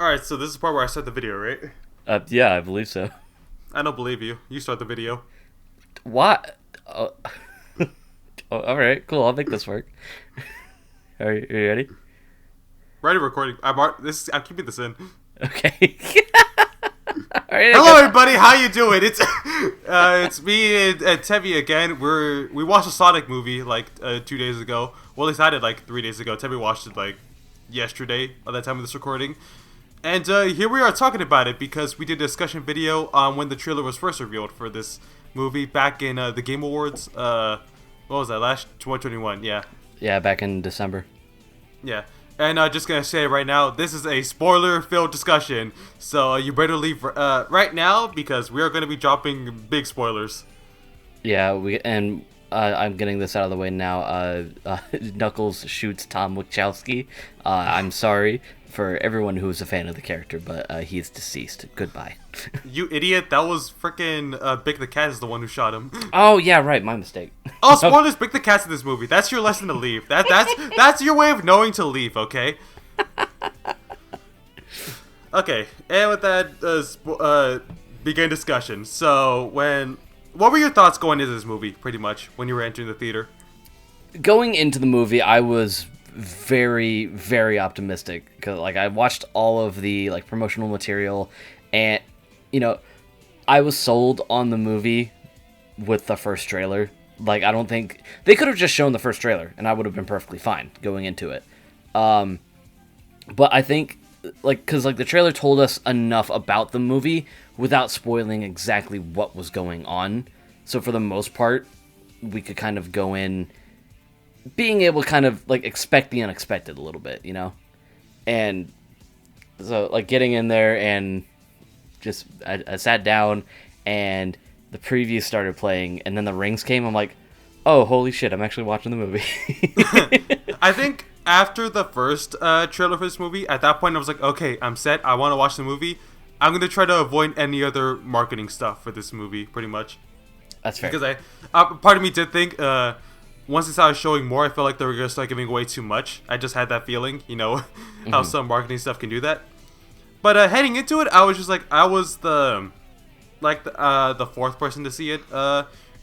Alright, so this is the part where I start the video, right? Yeah, I believe so. I don't believe you. You start the video. What? All right, cool. I'll make this work. Are you ready? Ready recording. I'm keeping this in. Okay. All right, Hello, everybody. How you doing? It's me and Tevy again. We watched a Sonic movie like 2 days ago. Well, at least I did like 3 days ago. Tevy watched it like yesterday at that time of this recording. And here we are talking about it because we did a discussion video on when the trailer was first revealed for this movie back in the Game Awards. What was that? Last 2021, yeah. Yeah, back in December. Yeah. And just gonna say right now, this is a spoiler-filled discussion, so you better leave right now because we are going to be dropping big spoilers. Yeah, I'm getting this out of the way now. Knuckles shoots Tom Wachowski. I'm sorry for everyone who is a fan of the character, but he is deceased. Goodbye. You idiot! That was freaking Big the Cat is the one who shot him. Oh yeah, right. My mistake. Oh, spoilers! Big the Cat's in this movie. That's your lesson to leave. That's your way of knowing to leave. Okay. Okay, and with that, begin discussion. So, what were your thoughts going into this movie? Pretty much when you were entering the theater. Going into the movie, I was very, very optimistic because I watched all of the promotional material, and I was sold on the movie with the first trailer. I don't think they could have just shown the first trailer and I would have been perfectly fine going into it. But I think because the trailer told us enough about the movie without spoiling exactly what was going on. So for the most part, we could kind of go in being able to kind of expect the unexpected a little bit, And so getting in there and just I sat down and the preview started playing and then the rings came. I'm like, oh, holy shit, I'm actually watching the movie. I think after the first trailer for this movie, at that point I was like, okay, I'm set. I want to watch the movie. I'm going to try to avoid any other marketing stuff for this movie, pretty much. That's fair. Because part of me did think, once they started showing more, I felt like they were going to start giving away too much. I just had that feeling, how some marketing stuff can do that. But heading into it, I was just I was the fourth person to see it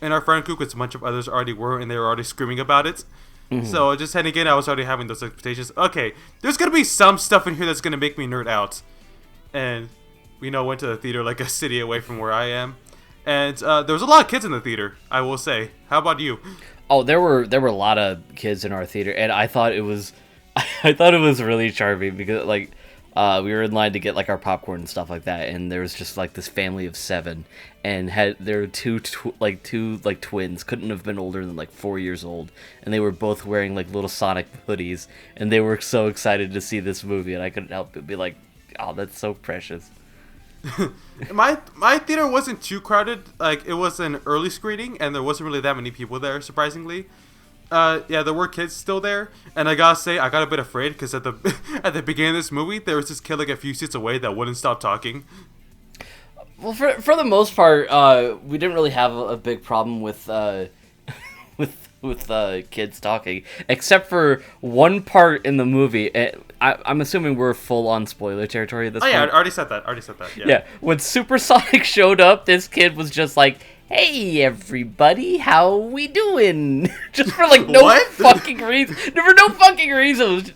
in our friend group, because a bunch of others already were, and they were already screaming about it. Mm-hmm. So just heading in, I was already having those expectations. Okay, there's going to be some stuff in here that's going to make me nerd out. And went to the theater like a city away from where I am. And there was a lot of kids in the theater, I will say. How about you? Oh, there were a lot of kids in our theater, and I thought it was really charming because we were in line to get our popcorn and stuff like that, and there was just this family of 7, and there were two twins, couldn't have been older than 4 years old, and they were both wearing little Sonic hoodies, and they were so excited to see this movie, and I couldn't help but be like, oh, that's so precious. My theater wasn't too crowded. It was an early screening, and there wasn't really that many people there, surprisingly. Yeah, there were kids still there, and I gotta say, I got a bit afraid because at the beginning of this movie, there was this kid a few seats away that wouldn't stop talking. Well, for the most part, we didn't really have a big problem with kids talking, except for one part in the movie. I'm assuming we're full on spoiler territory at this point. Oh yeah, I already said that. Yeah, when Supersonic showed up, this kid was just like, "Hey everybody, how we doing?" Just for no fucking reason. For no fucking reason.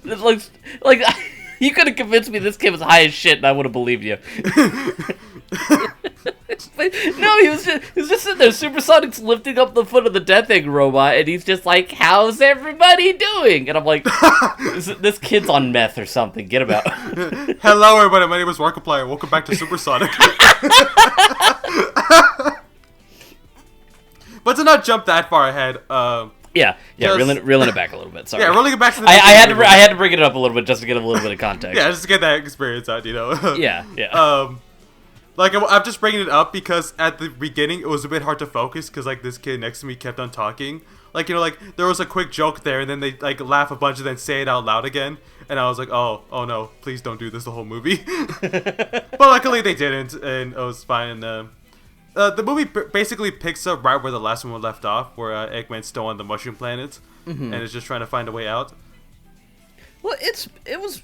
You could have convinced me this kid was high as shit, and I would have believed you. No, he was just sitting there. Supersonic's lifting up the foot of the Death Egg robot, and he's just like, "How's everybody doing?" And I'm like, this kid's on meth or something. Get him out. Hello, everybody. My name is Markiplier. Welcome back to Supersonic. But to not jump that far ahead, yeah, reeling it back a little bit. Sorry. Yeah, reeling it back to the. I had to bring it up a little bit just to get a little bit of context. Yeah, just to get that experience out, Yeah. I'm just bringing it up because at the beginning it was a bit hard to focus because this kid next to me kept on talking. There was a quick joke there, and then they laugh a bunch and then say it out loud again, and I was like, oh no, please don't do this the whole movie. But luckily they didn't, and it was fine. The movie basically picks up right where the last one left off, where Eggman's still on the mushroom planet, and is just trying to find a way out. Well, it was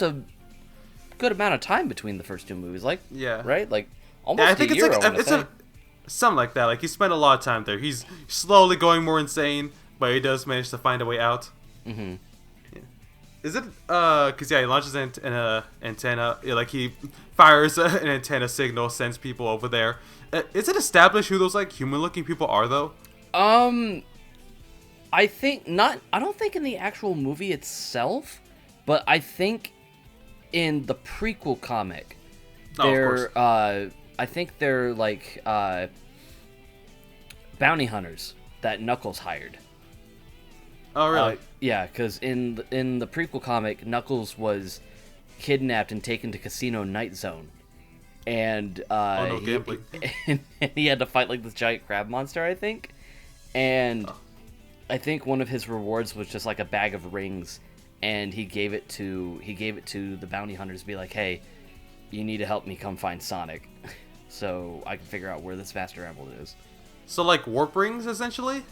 a good amount of time between the first two movies, like Yeah. right, like almost I think a it's year. like it's something like that. Like he spent a lot of time there. He's slowly going more insane, but he does manage to find a way out. Mm-hmm. Yeah. Is it cause he launches an antenna, like he fires an antenna signal, sends people over there. Is it established who those like human-looking people are though? I think not. I don't think in the actual movie itself, but I think in the prequel comic, they're I think they're like bounty hunters that Knuckles hired. Oh really? Yeah, because in the prequel comic, Knuckles was kidnapped and taken to Casino Night Zone, and he had to fight like this giant crab monster, I think, and I think one of his rewards was just like a bag of rings, and he gave it to the bounty hunters to be like, hey, you need to help me come find Sonic, so I can figure out where this Master Emerald is. So like warp rings essentially.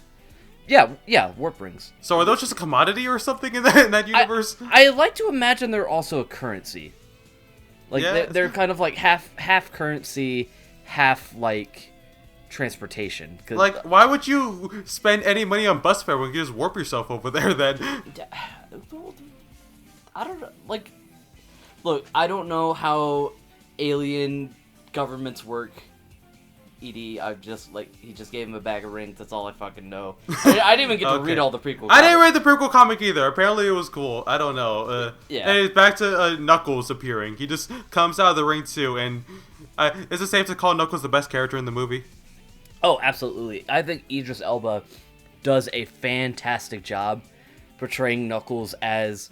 Yeah, warp rings. So are those just a commodity or something in that universe? I like to imagine they're also a currency. Like they're kind of like half currency, half like transportation. Like, why would you spend any money on bus fare when you can just warp yourself over there then? I don't know. Like, look, I don't know how alien governments work. He just gave him a bag of rings. That's all I fucking know. I didn't even get to read all the prequel comics. I didn't read the prequel comic either. Apparently it was cool. I don't know. Yeah. And it's back to Knuckles appearing. He just comes out of the ring too. And is it safe to call Knuckles the best character in the movie? Oh, absolutely. I think Idris Elba does a fantastic job portraying Knuckles as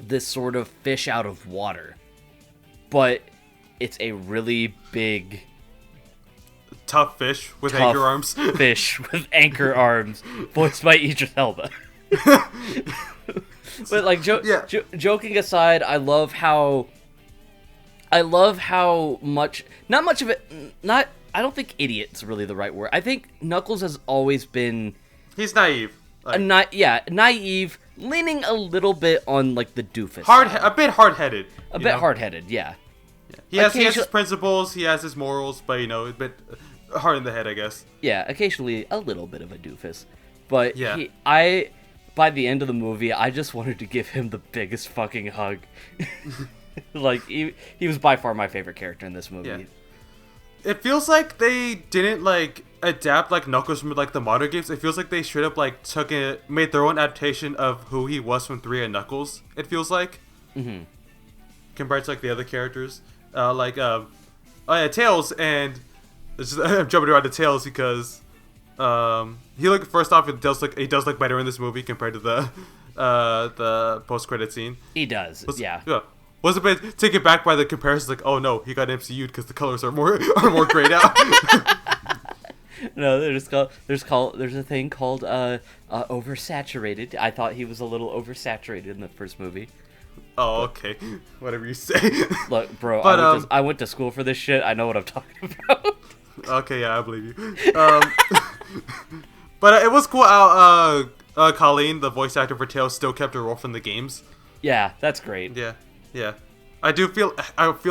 this sort of fish out of water. But it's a really big... tough fish with anchor arms. Fish with anchor arms, voiced by Idris Elba. But like, joking aside, I love how much. Not much of it. I don't think idiot's really the right word. I think Knuckles has always been. He's naive. Naive, leaning a little bit on like the doofus. A bit hard-headed. Hard-headed, yeah. He has his principles, he has his morals, but a bit hard in the head, I guess. Yeah, occasionally a little bit of a doofus. But yeah. By the end of the movie, I just wanted to give him the biggest fucking hug. Like, he was by far my favorite character in this movie. Yeah. It feels like they didn't, like, adapt, like, Knuckles from, like, the modern games. It feels like they straight up, like, made their own adaptation of who he was from 3 and Knuckles, it feels like. Mm-hmm. Compared to, like, the other characters. Tails, and... I'm jumping around to Tails because... first off, he does look better in this movie compared to the post-credit scene. He does, yeah. Was a bit taken back by the comparisons, like, oh no, he got MCU'd because the colors are more grayed out. No, there's a thing called oversaturated. I thought he was a little oversaturated in the first movie. Oh, okay. Whatever you say. Look, bro, I went to school for this shit. I know what I'm talking about. Okay, yeah, I believe you. But it was cool how Colleen, the voice actor for Tails, still kept her role from the games. Yeah, that's great. Yeah. I feel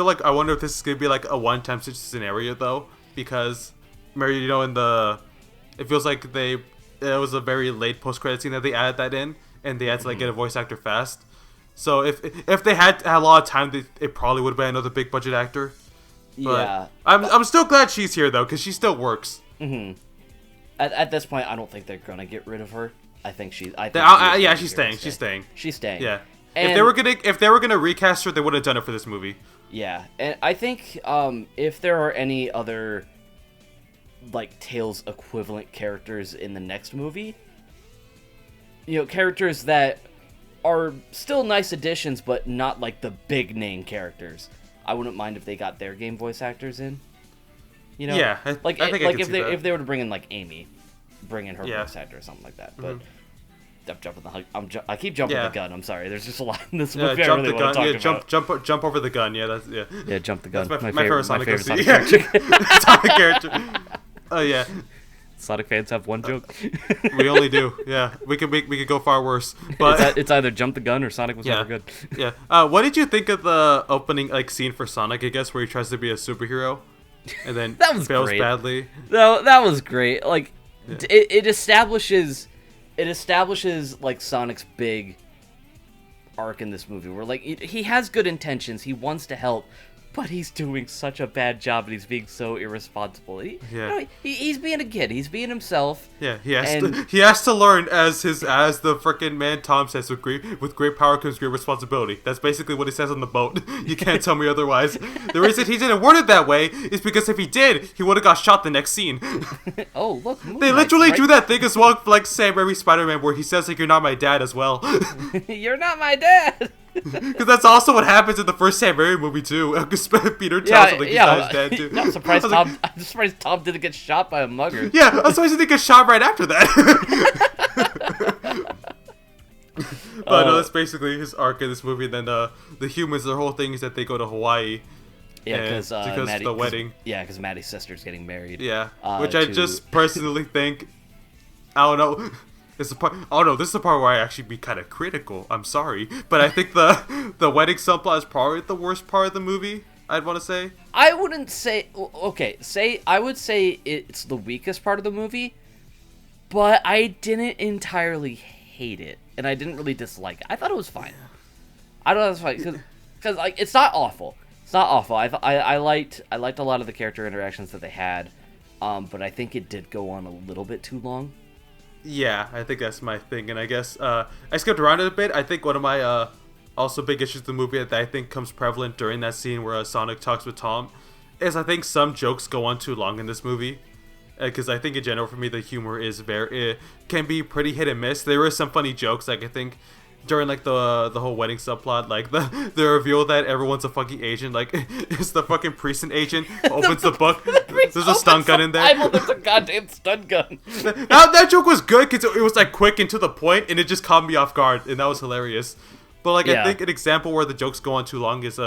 like I wonder if this is gonna be like a one-time scenario though, because it feels like it was a very late post-credit scene that they added that in, and they had to like get a voice actor fast. So if they had a lot of time, it probably would have been another big budget actor. But yeah, I'm still glad she's here though, because she still works. Mm-hmm. At this point, I don't think they're gonna get rid of her. I think she's staying. She's staying. She's staying. Yeah. And If they were gonna recast her, they would have done it for this movie. Yeah, and I think if there are any other like Tails equivalent characters in the next movie, characters that are still nice additions, but not like the big name characters, I wouldn't mind if they got their game voice actors in. Yeah, I think if they were to bring in like Amy, bring in her voice actor or something like that, but. Mm-hmm. I keep jumping the gun. I'm sorry. There's just a lot in this movie. Jump the gun. Jump over the gun. Yeah, jump the gun. That's my favorite Sonic character. Sonic character. Oh yeah. Sonic fans have one joke. We only do. Yeah, we could go far worse. But it's either jump the gun or Sonic was never good. Yeah. What did you think of the opening scene for Sonic? I guess where he tries to be a superhero, and then that was fails great. badly. No, that was great. Like, it establishes like Sonic's big arc in this movie, where like he has good intentions, he wants to help, but he's doing such a bad job and he's being so irresponsible. He's being a kid. He's being himself. Yeah, he has to learn as the frickin' man Tom says, with great power comes great responsibility. That's basically what he says on the boat. You can't tell me otherwise. The reason he didn't word it that way is because if he did, he would have got shot the next scene. Oh, look. They literally do that thing as well, like Sam Raimi Spider-Man, where he says like, "You're not my dad" as well. You're not my dad. Because that's also what happens in the first Sam Raimi movie too. Peter tells him like he's not his dad too. I'm surprised Tom didn't get shot by a mugger. Yeah, I'm surprised he didn't get shot right after that. But no, that's basically his arc in this movie. And then the humans, their whole thing is that they go to Hawaii. Yeah, because of the wedding. Yeah, because Maddie's sister's getting married. Yeah, which I just personally think, I don't know. This is the part where I actually be kind of critical. I'm sorry, but I think the wedding subplot is probably the worst part of the movie. I'd want to say. I wouldn't say. Okay, I would say it's the weakest part of the movie, but I didn't entirely hate it, and I didn't really dislike it. I thought it was fine. I thought it was fine because like it's not awful. It's not awful. I liked a lot of the character interactions that they had, but I think it did go on a little bit too long. Yeah, I think that's my thing, and I guess I skipped around it a bit. I think one of my also big issues with the movie that I think comes prevalent during that scene where Sonic talks with Tom is I think some jokes go on too long in this movie. Because I think in general for me the humor is can be pretty hit and miss. There were some funny jokes, like I think during like the whole wedding subplot, like the reveal that everyone's a fucking agent, like it's the fucking precinct agent opens the book, there's a stun gun in there. There's a goddamn stun gun. That joke was good because it was like quick and to the point, and it just caught me off guard, and that was hilarious. But like I think an example where the jokes go on too long is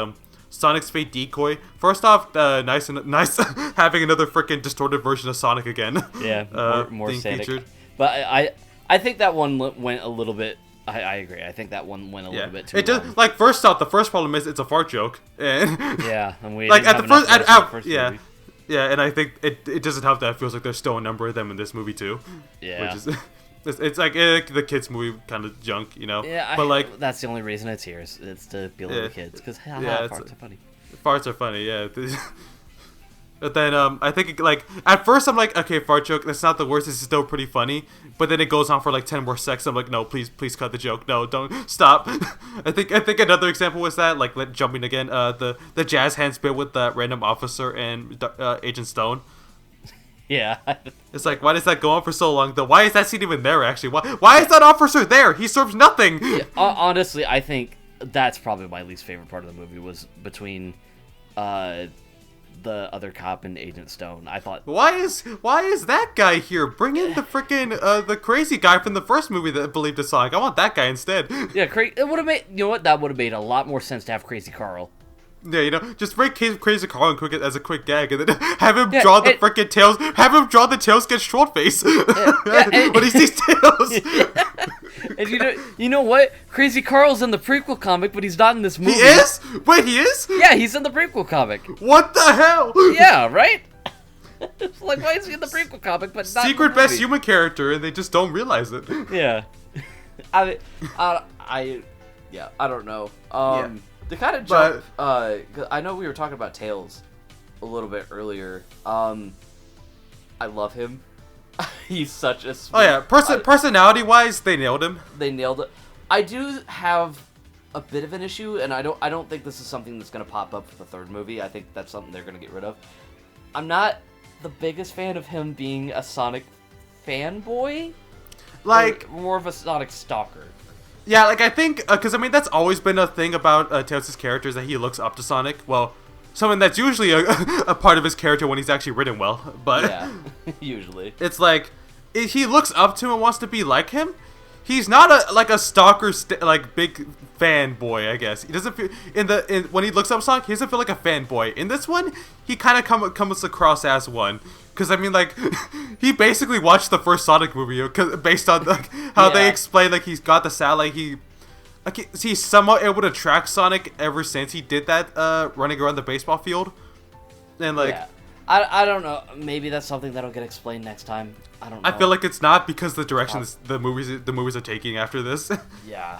Sonic's fake decoy. First off, nice having another freaking distorted version of Sonic again. Yeah, more Sonic. But I think that one went a little bit. I agree. I think that one went a little bit too long. Just like first off, the first problem is it's a fart joke, and and we like at the first, movie. Yeah, and I think it doesn't help that it feels like there's still a number of them in this movie too. Yeah, which is it's like the kids movie kind of junk, you know. Yeah, but like that's the only reason it's here. It's to appeal to the kids because farts are funny. Farts are funny, yeah. But then I think like at first I'm like, okay, fart joke, that's not the worst, it's still pretty funny. But then it goes on for like 10 more seconds. I'm like, no, please cut the joke. No, don't stop. I think another example was that, like, jumping again, the jazz hands bit with that random officer and Agent Stone. Yeah. It's like, why does that go on for so long? Why is that scene even there, actually? Why is that officer there? He serves nothing. Yeah, honestly, I think that's probably my least favorite part of the movie was between the other cop and Agent Stone. I thought, why is that guy here? Bring in the freaking the crazy guy from the first movie that believed in Sonic. I want that guy instead. Yeah, it would have made, you know what? That would have made a lot more sense to have Crazy Carl. Yeah, you know, just bring Crazy Carl and as a quick gag, and then have him draw the freaking tails. Have him draw the tails get short face when he sees tails. Yeah. And you know what? Crazy Carl's in the prequel comic, but he's not in this movie. He is? Wait, he is? Yeah, he's in the prequel comic. What the hell? Yeah, right? It's like, why is he in the prequel comic, but not secret in the movie? best human character, and they just don't realize it. Yeah. I don't know. To kind of jump, I know we were talking about Tails a little bit earlier. I love him. He's such a sweet... Oh yeah, personality-wise, they nailed him. They nailed it. I do have a bit of an issue, and I don't think this is something that's going to pop up for the third movie. I think that's something they're going to get rid of. I'm not the biggest fan of him being a Sonic fanboy. Like... more of a Sonic stalker. Yeah, like, I think, because, I mean, that's always been a thing about Tails' character, is that he looks up to Sonic. Well, something that's usually a part of his character when he's actually written well, but... Yeah, usually. It's like, he looks up to him and wants to be like him, he's not a stalker like big fanboy, I guess. He doesn't feel when he looks up Sonic, he doesn't feel like a fanboy. In this one, he kind of comes across as one. Because, I mean, like, he basically watched the first Sonic movie based on how they explain, like, he's got the satellite. He's somewhat able to track Sonic ever since he did that running around the baseball field. And, like... Yeah. I don't know. Maybe that's something that'll get explained next time. I don't know. I feel like it's not because the direction the movies are taking after this. Yeah.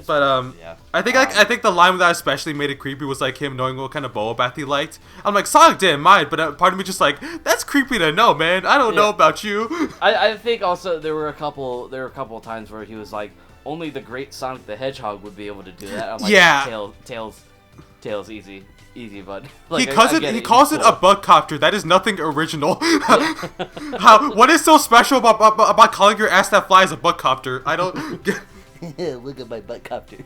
But yeah. I think the line that especially made it creepy was like him knowing what kind of boa bath he liked. I'm like, Sonic didn't mind, but part of me just like, that's creepy to know, man. I don't know about you. I think also there were a couple of times where he was like, only the great Sonic the Hedgehog would be able to do that. I'm like, yeah. Tails, easy, bud. Like, he calls it a bug copter. That is nothing original. What is so special about calling your ass that flies a bug copter? I don't get... Look at my butt copter.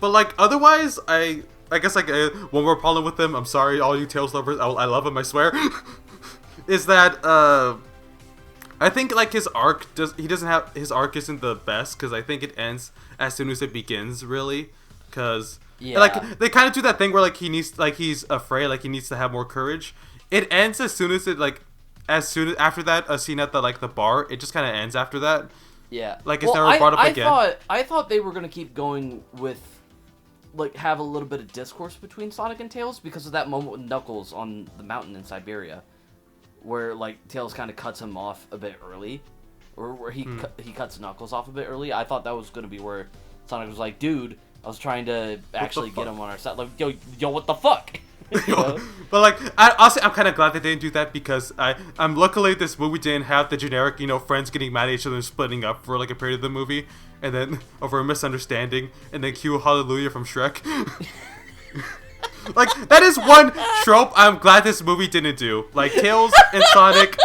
But like otherwise, I guess like one more problem with him. I'm sorry, all you Tails lovers. I love him. I swear. Is that I think like his arc his arc isn't the best because I think it ends as soon as it begins. Really, because like they kind of do that thing where like he's afraid, like he needs to have more courage. It ends as soon as after that a scene at the bar. It just kind of ends after that. Yeah. Like it's never brought up again. I thought they were gonna keep going with, like, have a little bit of discourse between Sonic and Tails because of that moment with Knuckles on the mountain in Siberia, where like Tails kind of cuts him off a bit early, or where he cuts Knuckles off a bit early. I thought that was gonna be where Sonic was like, "Dude, I was trying to actually get him on our side." Like, yo, what the fuck? You know? But like, I'm kind of glad they didn't do that because I'm luckily this movie didn't have the generic, friends getting mad at each other and splitting up for like a period of the movie, and then over a misunderstanding, and then cue Hallelujah from Shrek. Like that is one trope I'm glad this movie didn't do. Like Tails and Sonic,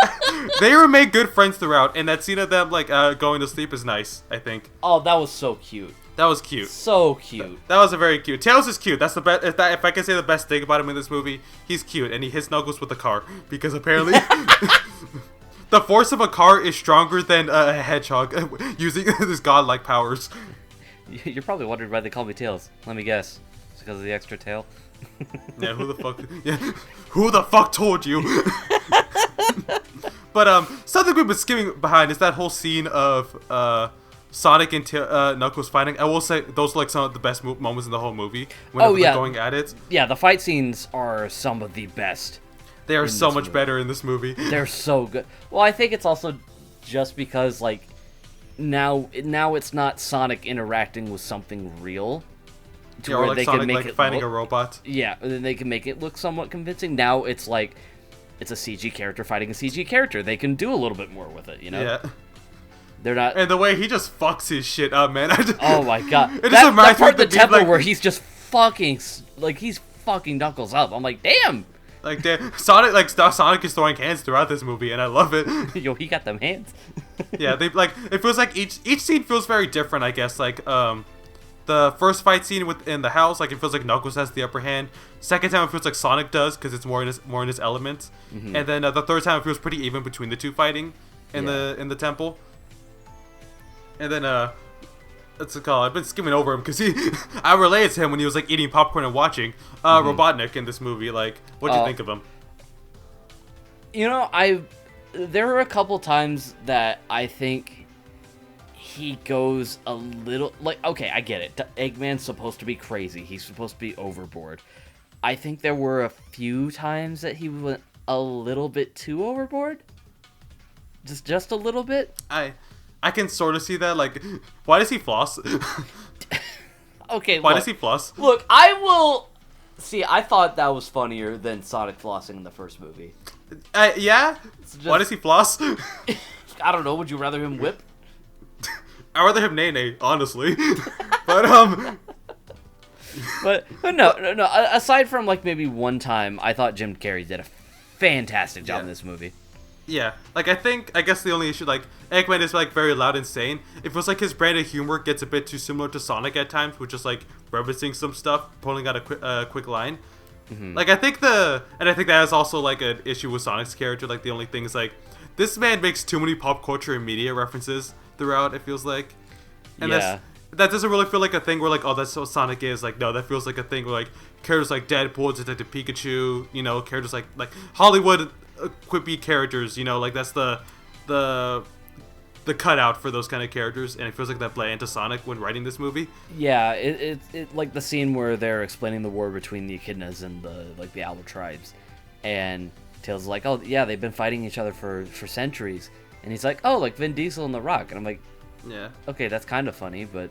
they remain good friends throughout, and that scene of them like going to sleep is nice. I think. Oh, that was so cute. That was cute. So cute. That was a very cute. Tails is cute. That's the best. If I can say the best thing about him in this movie, he's cute, and he hits Knuckles with the car because apparently the force of a car is stronger than a hedgehog using his godlike powers. You're probably wondering why they call me Tails. Let me guess. It's because of the extra tail. Yeah, who the fuck? Yeah, who the fuck told you? But something we've been skimming behind is that whole scene of Sonic and Knuckles fighting. I will say those are like some of the best moments in the whole movie. Whenever they're going at it. Yeah, the fight scenes are some of the best. They are so much better in this movie. They're so good. Well, I think it's also just because like now it's not Sonic interacting with something real. Or like Sonic like fighting a robot. Yeah, and then they can make it look somewhat convincing. Now it's like it's a CG character fighting a CG character. They can do a little bit more with it, Yeah. They're not. And the way he just fucks his shit up, man. Oh my god. It just reminds me of the temple where he's just fucking Knuckles up. I'm like, damn. Like Sonic is throwing hands throughout this movie, and I love it. Yo, he got them hands. Yeah, they like it feels like each scene feels very different. I guess like the first fight scene within the house, like it feels like Knuckles has the upper hand. Second time it feels like Sonic does because it's more in his element. Mm-hmm. And then the third time it feels pretty even between the two fighting in the temple. And then what's it called? I've been skimming over him because I related to him when he was like eating popcorn and watching Robotnik in this movie. Like, what'd you think of him? There were a couple times that I think he goes a little like, okay, I get it. Eggman's supposed to be crazy. He's supposed to be overboard. I think there were a few times that he went a little bit too overboard. Just a little bit. I can sort of see that. Like, why does he floss? Okay, why does he floss? Look, I will... See, I thought that was funnier than Sonic flossing in the first movie. Yeah? Why does he floss? I don't know. Would you rather him whip? I'd rather him nay, honestly. But no. Aside from, like, maybe one time, I thought Jim Carrey did a fantastic job in this movie. Yeah, like I guess the only issue, like, Eggman is like very loud and sane. It feels like his brand of humor gets a bit too similar to Sonic at times, with just like referencing some stuff, pulling out a quick line. Mm-hmm. Like I think that is also like an issue with Sonic's character. Like the only thing is like this man makes too many pop culture and media references throughout. It feels like, and Yeah. that doesn't really feel like a thing where like, oh, that's what Sonic is. Like, no, that feels like a thing where like characters like Deadpool, Detective Pikachu, you know, characters like Hollywood quippy characters, you know, like that's the cutout for those kind of characters, and it feels like that bled into Sonic when writing this movie. Yeah, it like the scene where they're explaining the war between the Echidnas and the Owl tribes, and Tails is like, oh yeah, they've been fighting each other for centuries, and he's like, oh, like Vin Diesel and The Rock, and I'm like, Yeah. okay, that's kind of funny, but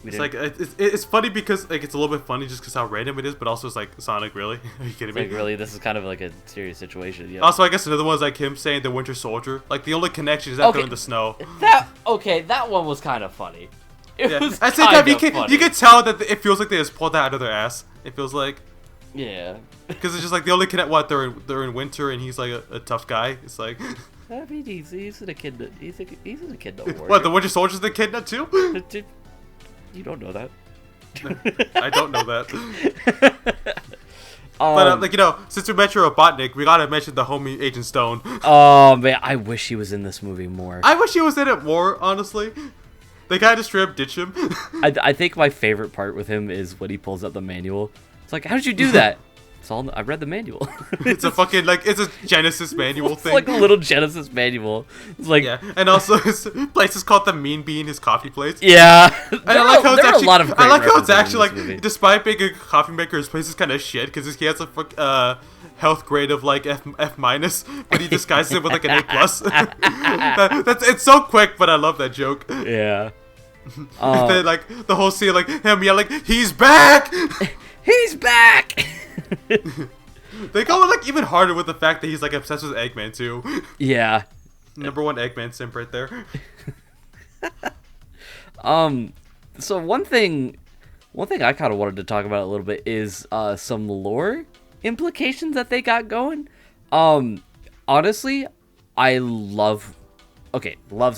It's like it's funny because like it's a little bit funny just because how random it is, but also it's like Sonic, really? Are you kidding me? like really, this is kind of like a serious situation. Yeah. Also, I guess another one is like him saying the Winter Soldier. Like the only connection is that they're in the snow. That one was kind of funny. It was At the same time, funny. you can tell that it feels like they just pulled that out of their ass. It feels like Yeah. because it's just like the only connect. What they're in winter and he's like a tough guy. It's like I mean, he's a kid. He's a kid. Don't worry. what the Winter Soldier's the kid now too? You don't know that. I don't know that. But like, you know, since we mentioned Robotnik, we gotta mention the homie Agent Stone. Oh man, I wish he was in this movie more. I wish he was in it more, honestly. They kind of straight up ditch him. I think my favorite part with him is when he pulls up the manual. It's like, how did you do that? It's all I read the manual. It's a fucking like it's a Genesis manual It's thing. like a little Genesis manual. It's like Yeah, and also his place is called the Mean Bean, his coffee place. yeah. And I like how it's actually, a lot of great I like how it's references in actually this movie. like, despite being a coffee maker, his place is kind of shit because he has a health grade of like F minus, but he disguises it with like an A plus. It's so quick, but I love that joke. Yeah. Then like the whole scene, like him yelling, "He's back!" He's back. They go like even harder with the fact that he's like obsessed with Eggman too. Yeah. Number one Eggman simp right there. So one thing I kind of wanted to talk about a little bit is some lore implications that they got going. Honestly, love's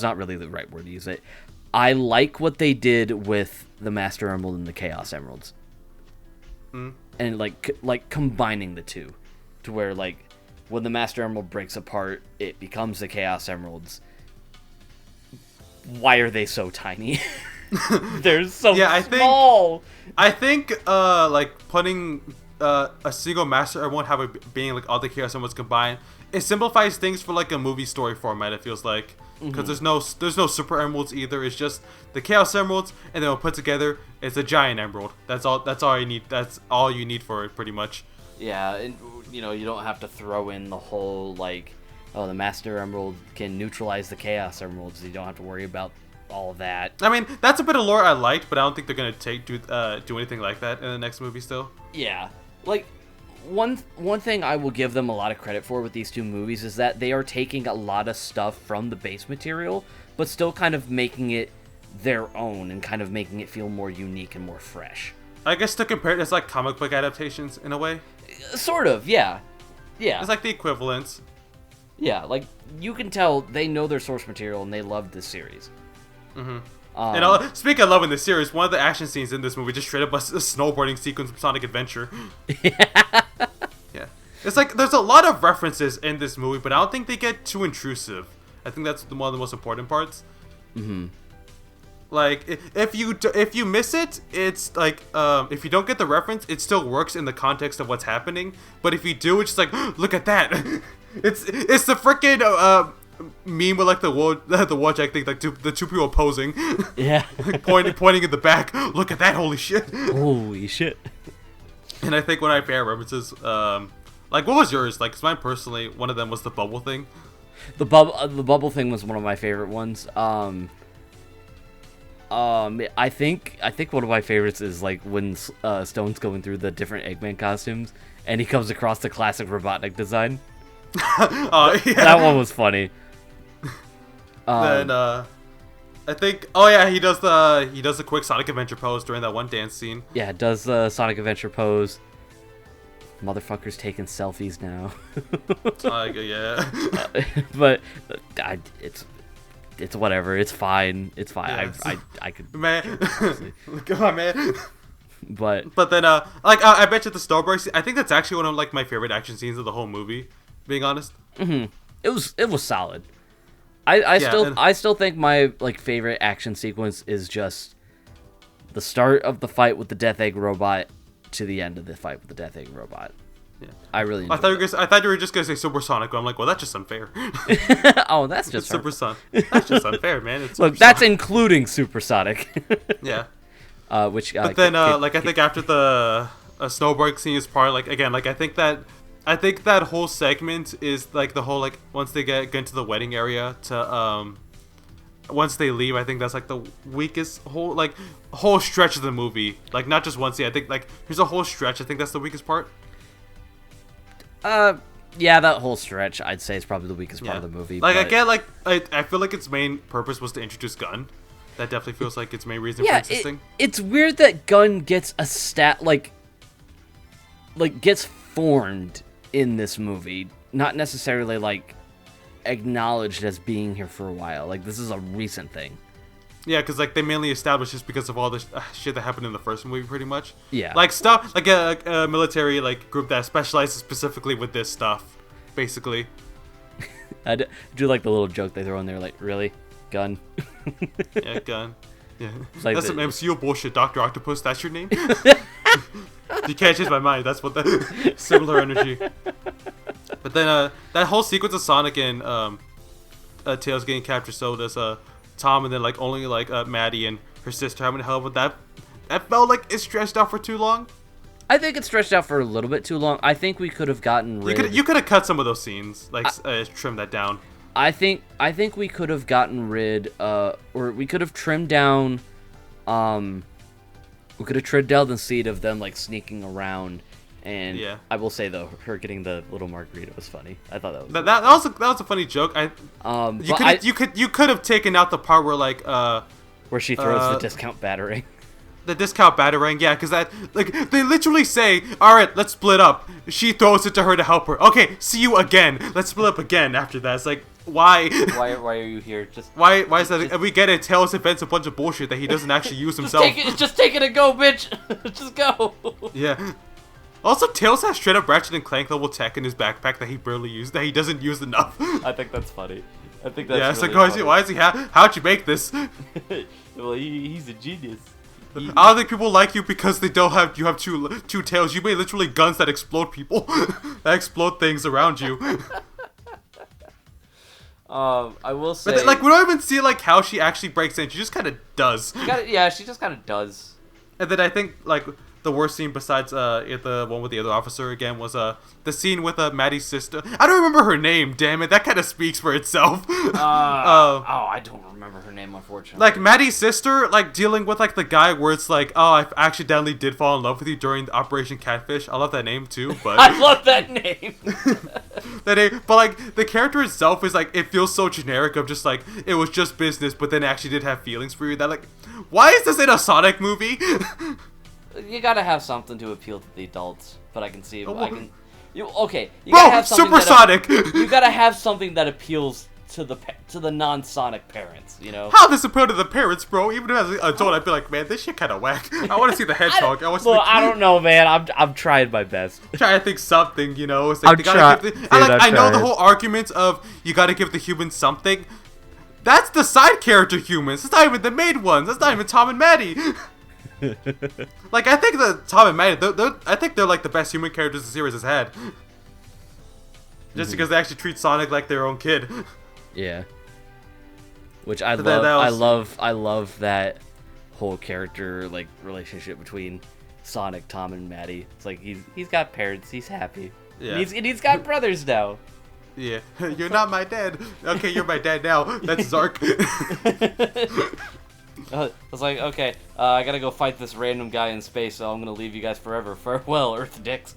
not really the right word to use it. I like what they did with the Master Emerald and the Chaos Emeralds. And like combining the two to where like when the Master Emerald breaks apart, it becomes the Chaos Emeralds. Why are they so tiny? They're so small. I think like putting a single Master Emerald, have it being like all the Chaos Emeralds combined, it simplifies things for like a movie story format. It feels like because there's no Super Emeralds either. It's just the Chaos Emeralds, and then when put together, it's a giant emerald. That's all you need. That's all you need for it, pretty much. Yeah, and you know you don't have to throw in the whole like, oh, the Master Emerald can neutralize the Chaos Emeralds. You don't have to worry about all of that. I mean, that's a bit of lore I liked, but I don't think they're gonna do anything like that in the next movie still. Yeah, like one thing I will give them a lot of credit for with these two movies is that they are taking a lot of stuff from the base material, but still kind of making it their own and kind of making it feel more unique and more fresh. I guess to compare it, it's like comic book adaptations in a way. Sort of, yeah. Yeah. It's like the equivalent. Yeah, like you can tell they know their source material and they love this series. And speaking of loving the series, one of the action scenes in this movie just straight up a snowboarding sequence from Sonic Adventure. Yeah. It's like there's a lot of references in this movie, but I don't think they get too intrusive. I think that's one of the most important parts. Like if you miss it, it's like if you don't get the reference, it still works in the context of what's happening. But if you do, it's just like look at that. It's the freaking meme with like the Wojak thing, like the two people posing. Yeah. Like pointing in the back. Look at that! Holy shit! Holy shit! And I think one of my favorite references, like what was yours? Like, 'cause mine personally, one of them was the bubble thing. The bubble thing was one of my favorite ones. I think one of my favorites is like when Stone's going through the different Eggman costumes and he comes across the classic Robotnik design. Yeah. That one was funny. Then I think he does the quick Sonic Adventure pose during that one dance scene. Yeah, it does the Sonic Adventure pose. Motherfuckers taking selfies now. Yeah. But it's whatever. It's fine. It's fine. Yeah. I could Man, come on, man. But then I bet you the snowboarding scene, I think that's actually one of like my favorite action scenes of the whole movie. Being honest. it was solid. I still think my like favorite action sequence is just the start of the fight with the Death Egg robot to the end of the fight with the Death Egg robot. Yeah. I really enjoyed I thought you were just gonna say Supersonic, but I'm like, well, that's just unfair. Oh, that's just Supersonic. That's just unfair, man. It's Look, that's including Supersonic. Yeah. Which but then I think after the snowboarding scene is part, like, again, like I think that whole segment is like the whole, like, once they get into the wedding area to once they leave, I think that's like the weakest whole stretch of the movie. Like, not just one scene. I think like there's a whole stretch. I think that's the weakest part. Yeah, that whole stretch I'd say is probably the weakest part of the movie. Like, I get like I feel like its main purpose was to introduce Gun. That definitely feels like its main reason for existing. It's weird that Gun gets a like gets formed in this movie, not necessarily like acknowledged as being here for a while. Like, this is a recent thing. Yeah, because like they mainly established this because of all the shit that happened in the first movie, pretty much. Yeah, like stuff like a military like group that specializes specifically with this stuff, basically. I do like the little joke they throw in there, like, really, Gun? Yeah, Gun. Yeah, like that's some MCU bullshit. Dr. Octopus, that's your name. You can't change my mind. That's what the similar energy. But then that whole sequence of Sonic and Tails getting captured, so does Tom, and then like only like Maddie and her sister having to help with that. That felt like it stretched out for too long. I think it stretched out for a little bit too long. I think we could have gotten rid. You could have cut some of those scenes, like trimmed that down. I think we could have gotten rid, or we could have trimmed down. We could have trimmed down the scene of them like sneaking around. And yeah. I will say though, her getting the little margarita was funny. I thought that was that was a funny joke. You could have taken out the part where like where she throws the discount batarang. The discount batarang, yeah, because that like they literally say, "All right, let's split up." She throws it to her to help her. Okay, see you again. Let's split up again after that. It's like, why? Why are you here? Why is that? We get it. Tails invents a bunch of bullshit that he doesn't actually use himself. Just take it and go, bitch. Just go. Yeah. Also, Tails has straight up Ratchet and Clank level tech in his backpack that he barely used, that he doesn't use enough. I think that's funny. I think that's it's really like, funny. why is he how'd you make this? Well, he's a genius. I don't think people like you because you have two tails. You made literally guns that explode people, that explode things around you. I will say, but then, like, we don't even see like how she actually breaks in. She just kind of does. Yeah, she just kind of does. And then I think like the worst scene besides the one with the other officer again was the scene with Maddie's sister. I don't remember her name. Damn it, that kind of speaks for itself. I don't remember her name, unfortunately. Like Maddie's sister, like dealing with like the guy where it's like, oh, I accidentally did fall in love with you during Operation Catfish. I love that name too, but I love that name. That name, but like the character itself is like, it feels so generic of just like it was just business, but then it actually did have feelings for you. That like, why is this in a Sonic movie? You gotta have something to appeal to the adults, but I can see. You gotta have something Supersonic. You gotta have something that appeals to the non-Sonic parents. You know how this appeal to the parents, bro. Even as an adult, I'd be like, man, this shit kind of whack. I want to see the Hedgehog. I don't know, man. I'm trying my best. Trying to think something, you know. It's like I know the whole argument of you gotta give the humans something. That's the side character humans. That's not even the main ones. That's not even Tom and Maddie. Like, I think the Tom and Maddie, I think they're like the best human characters the series has had. Just because they actually treat Sonic like their own kid. Yeah. Which I love. I love that whole character like relationship between Sonic, Tom, and Maddie. It's like he's got parents. He's happy. Yeah. And he's got brothers now. Yeah. You're not my dad. Okay, you're my dad now. That's Zark. I was like, okay, I gotta go fight this random guy in space, so I'm gonna leave you guys forever. Farewell, Earth dicks.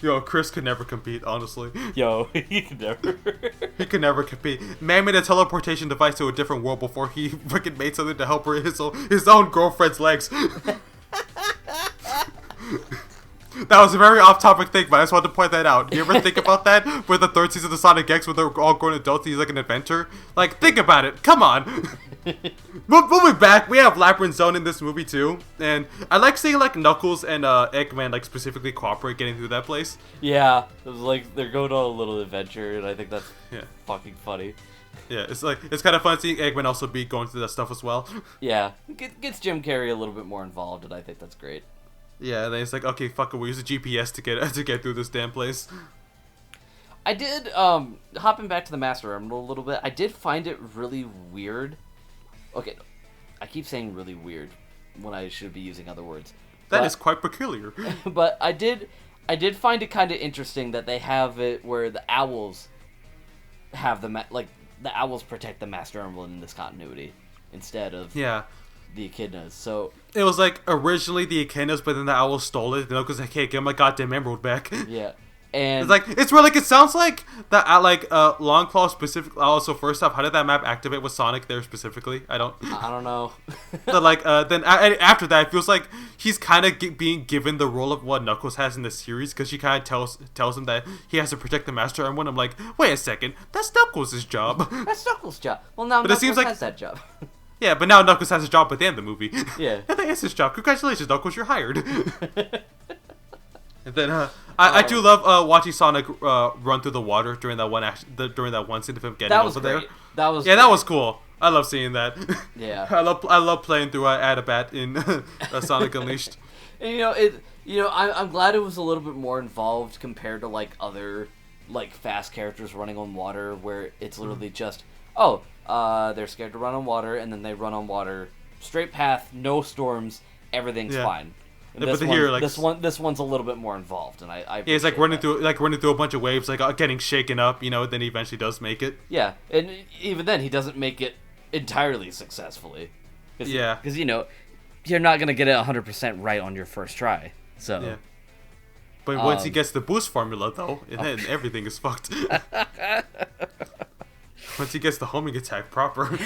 Yo, Chris could never compete, honestly. Yo, he could never. He could never compete. Man made a teleportation device to a different world before he freaking made something to help his own girlfriend's legs. That was a very off-topic thing, but I just wanted to point that out. You ever think about that? With the third season of Sonic X, where they're all grown adults, he's like an inventor? Like, think about it. Come on. But moving back, we have Labyrinth Zone in this movie too, and I like seeing like Knuckles and Eggman like specifically cooperate getting through that place. Yeah, it was like they're going on a little adventure, and I think that's fucking funny. Yeah, it's kind of fun seeing Eggman also be going through that stuff as well. Yeah, it gets Jim Carrey a little bit more involved, and I think that's great. Yeah, and then it's like, okay, fuck it, we'll use a GPS to get through this damn place. I did, hopping back to the Master Emerald a little bit, I did find it really weird. Okay, I keep saying really weird when I should be using other words. That is quite peculiar. But I did find it kind of interesting that they have it where the owls have the owls protect the Master Emerald in this continuity instead of the echidnas. So it was like originally the echidnas, but then the owls stole it. Because I can't get my goddamn emerald back. Yeah. And it's where like it sounds like that Longclaw specifically. Also, first off, how did that map activate with Sonic there specifically? I don't know. But then after that, it feels like he's kind of being given the role of what Knuckles has in the series, because she kind of tells him that he has to protect the Master Emerald. I'm like, wait a second, that's Knuckles' job. That's Knuckles' job. Well, now Knuckles has that job. Yeah, but now Knuckles has a job at the end of the movie. Yeah, I think it's his job. Congratulations, Knuckles, you're hired. And then I do love watching Sonic run through the water during that one scene of him getting over there. That was that was cool. I love seeing that. Yeah, I love playing through Adabat in Sonic Unleashed. And I'm glad it was a little bit more involved compared to like other like fast characters running on water, where it's literally just they're scared to run on water, and then they run on water, straight path, no storms, everything's fine. This one's a little bit more involved, and I it's like running through a bunch of waves, like getting shaken up, then he eventually does make it. Yeah, and even then he doesn't make it entirely successfully. Because you're not gonna get it 100% right on your first try. So. Yeah. But once he gets the boost formula, though, then everything is fucked. Once he gets the homing attack proper.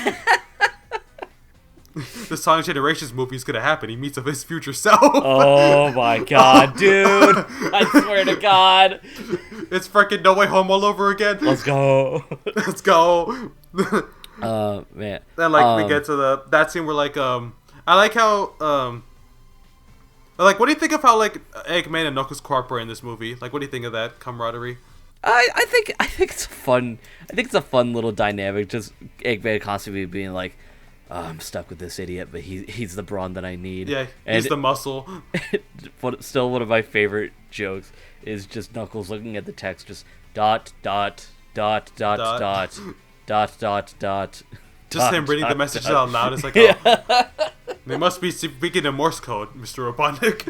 The Sonic Generations movie is gonna happen. He meets up his future self. Oh my god, dude! I swear to God, it's freaking No Way Home all over again. Let's go. Let's go. Man. Then we get to that scene where I like how what do you think of how Eggman and Knuckles cooperate in this movie? What do you think of that camaraderie? I think it's fun. I think it's a fun little dynamic. Just Eggman constantly being like, I'm stuck with this idiot, but he's the brawn that I need. Yeah, he's the muscle. Still, one of my favorite jokes is just Knuckles looking at the text, just dot dot dot dot dot dot dot dot. Just him reading the messages out loud. It's like, oh, they must be speaking in Morse code, Mr. Robotnik.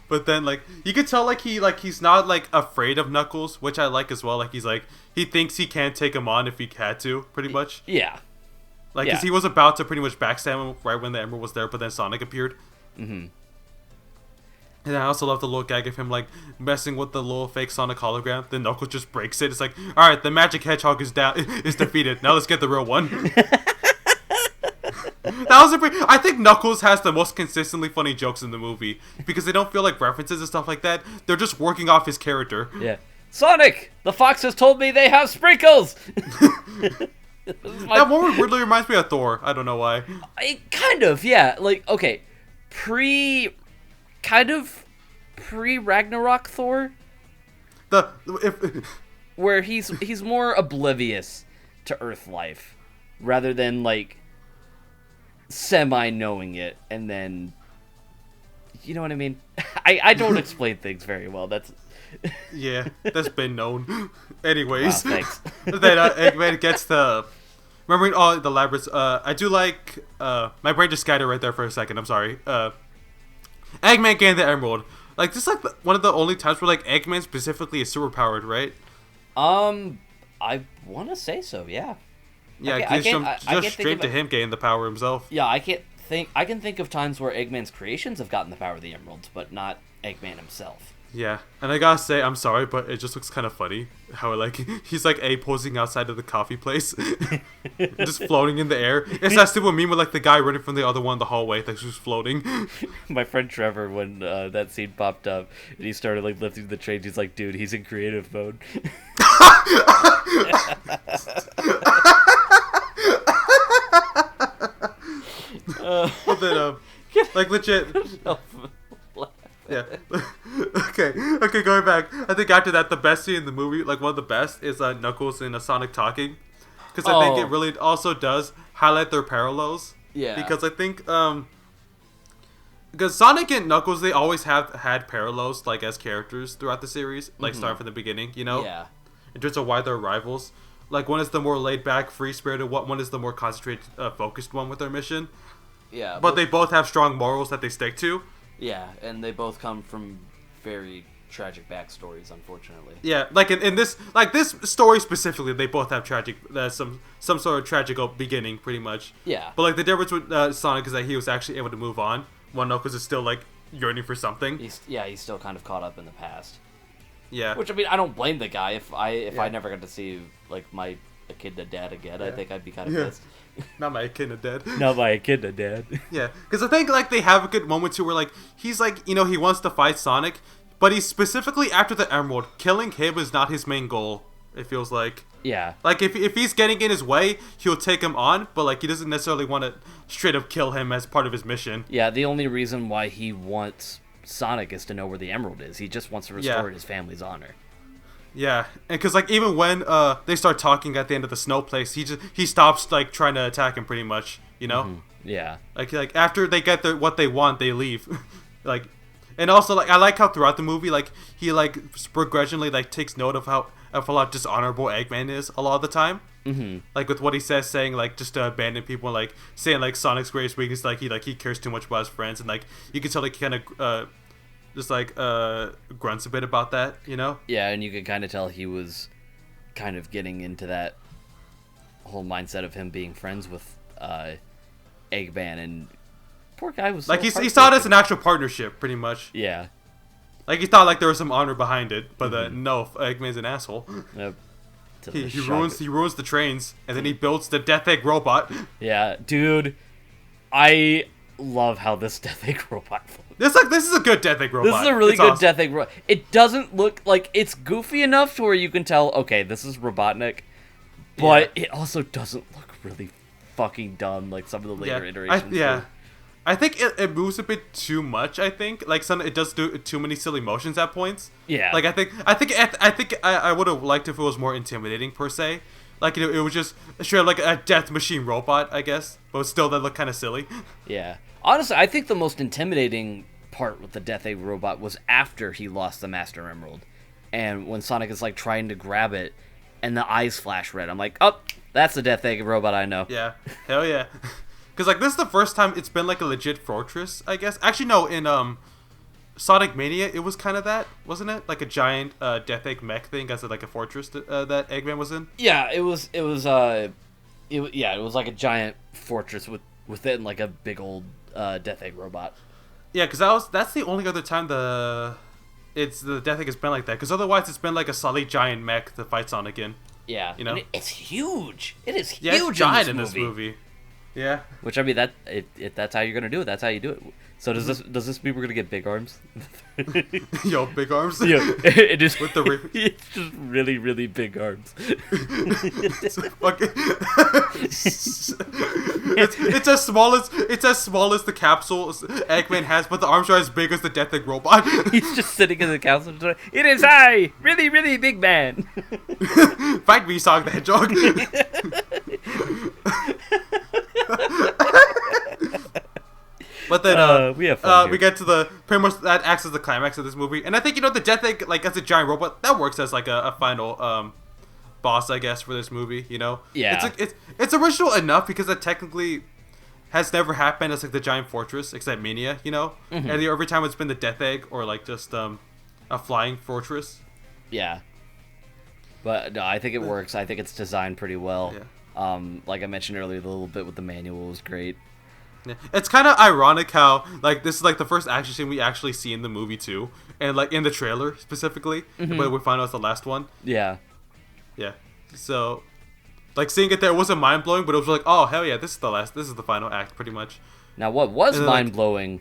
But then, you could tell, he's not, afraid of Knuckles, which I like as well. He thinks he can't take him on if he had to, pretty much. Yeah. Because he was about to pretty much backstab him right when the Emerald was there, but then Sonic appeared. Mm-hmm. And I also love the little gag of him, messing with the little fake Sonic hologram. Then Knuckles just breaks it. It's like, alright, the magic Hedgehog is defeated. Now let's get the real one. I think Knuckles has the most consistently funny jokes in the movie, because they don't feel like references and stuff like that. They're just working off his character. Yeah. Sonic! The fox has told me they have sprinkles! That moment weirdly reminds me of Thor. I don't know why. Kind of, yeah. Okay. Pre-Ragnarok Thor? Where he's more oblivious to Earth life, rather than, semi-knowing it, and then... You know what I mean? I don't explain things very well. That's... Yeah, that's been known. Anyways. Wow, thanks. Then Eggman gets the... Remembering all the labyrinths, I do like... my brain just scattered right there for a second, I'm sorry. Eggman getting the emerald. This is one of the only times where Eggman specifically is superpowered, right? I want to say so, yeah. Yeah, just straight to him getting the power himself. Yeah, I can think of times where Eggman's creations have gotten the power of the emeralds, but not Eggman himself. Yeah, and I gotta say, I'm sorry, but it just looks kind of funny how he's posing outside of the coffee place, just floating in the air. It's that stupid meme with the guy running from the other one in the hallway that's just floating. My friend Trevor, when that scene popped up and he started lifting the trains, he's like, dude, he's in creative mode. But then, like legit. Yeah. Okay. Going back, I think after that, the best scene in the movie, like one of the best, is Knuckles and Sonic talking, because I think it really also does highlight their parallels. Yeah. Because I think because Sonic and Knuckles, they always have had parallels, like as characters throughout the series, like starting from the beginning, you know. Yeah. In terms of why they're rivals, like one is the more laid back, free spirited, one is the more concentrated, focused one with their mission. Yeah. But they both have strong morals that they stick to. Yeah, and they both come from very tragic backstories, unfortunately. Yeah, like in this story specifically, they both have tragic, some sort of tragic beginning, pretty much. Yeah. But like the difference with Sonic is that he was actually able to move on, while Knuckles is still like yearning for something. He's still kind of caught up in the past. Yeah. Which, I mean, I don't blame the guy. If I never got to see like a kid to dad again, I think I'd be kind of pissed. Not my kid to dad. Not my kid to dad. Yeah, because I think like they have a good moment too, where like he's like, you know, he wants to fight Sonic, but he's specifically after the Emerald. Killing him is not his main goal. It feels like. Yeah. Like if he's getting in his way, he'll take him on, but like he doesn't necessarily want to straight up kill him as part of his mission. Yeah, the only reason why he wants Sonic is to know where the Emerald is. He just wants to restore his family's honor. Yeah, and because like even when they start talking at the end of the snow place, he stops like trying to attack him pretty much, you know. Mm-hmm. Yeah. Like after they get what they want, they leave. Like, and also like I like how throughout the movie like he like progressionally like takes note of how lot dishonorable Eggman is a lot of the time. Mm-hmm. Like with what he says, saying like just to abandon people, like saying like Sonic's greatest weakness, like he cares too much about his friends, and like you can tell like kind of just like grunts a bit about that, you know. Yeah, and you could kind of tell he was kind of getting into that whole mindset of him being friends with Eggman, and poor guy was like he saw it as an actual partnership, pretty much. Yeah. Like he thought like there was some honor behind it, but no, Eggman's an asshole. Yep. He ruins the trains, and then he builds the Death Egg robot. Yeah, dude, I love how this Death Egg robot looks. This is a good Death Egg robot. This is a really good Death Egg robot. It doesn't look like it's goofy enough to where you can tell, okay, this is Robotnik, but it also doesn't look really fucking dumb like some of the later iterations. I think it moves a bit too much. I think like it does do too many silly motions at points. Yeah. Like I think I would have liked if it was more intimidating per se. Like it was just straight up like a death machine robot, I guess, but still that looked kind of silly. Yeah. Honestly, I think the most intimidating part with the Death Egg robot was after he lost the Master Emerald, and when Sonic is like trying to grab it, and the eyes flash red. I'm like, oh, that's the Death Egg robot I know. Yeah. Hell yeah. Because like this is the first time it's been like a legit fortress, I guess. Actually, no, in Sonic Mania, it was kind of that, wasn't it? Like a giant Death Egg mech thing, as like a fortress that Eggman was in. Yeah, it was like a giant fortress within like a big old Death Egg robot. Yeah, because that's the only other time the Death Egg has been like that. Because otherwise, it's been like a solid giant mech to fight Sonic in. Yeah, you know, and it's huge. It is huge. Yeah, it's giant in this movie. Yeah. Which, I mean, if that's how you're gonna do it, that's how you do it. So does this mean we're gonna get big arms? Yo, big arms. Yeah, it is with the. It's just really, really big arms. It's as small as the capsule Eggman has, but the arms are as big as the Death Egg robot. He's just sitting in the capsule. It is I, really, really big man. Fight me, Sonic the Hedgehog. But then we get to the pretty much that acts as the climax of this movie, and I think the Death Egg, like as a giant robot, that works as like a final boss, I guess, for this movie. You know, yeah, it's original enough because it technically has never happened as like the giant fortress except Mania, you know, and every time it's been the Death Egg or like just a flying fortress. Yeah, but no, I think it works. I think it's designed pretty well. Yeah. Like I mentioned earlier, the little bit with the manual was great. Yeah. It's kind of ironic how like this is like the first action scene we actually see in the movie too, and like in the trailer specifically, but we find out it's the last one. Yeah. Yeah. So, like seeing it there wasn't mind blowing, but it was like, oh hell yeah, this is the final act, pretty much. Now, what was mind blowing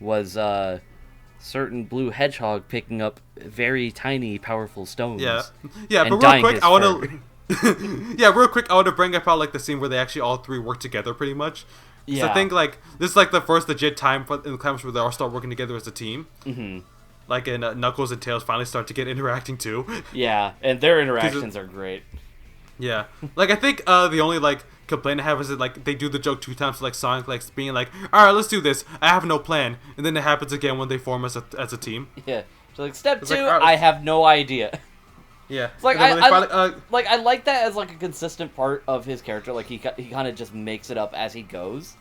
was certain blue hedgehog picking up very tiny, powerful stones. Yeah. Yeah, but real quick, I want to. Yeah, real quick, I want to bring up how like the scene where they actually all three work together, pretty much. Yeah. I think like this is like the first legit time in the comics where they all start working together as a team. Mm-hmm. Like, and Knuckles and Tails finally start to get interacting too. Yeah, and their interactions are great. Yeah, like I think the only like complaint I have is that like they do the joke 2 times, like Sonic like being like, "All right, let's do this. I have no plan," and then it happens again when they form as a team. Yeah, so like step 2, like, I have no idea. Yeah, it's like I like that as like a consistent part of his character. Like he kind of just makes it up as he goes.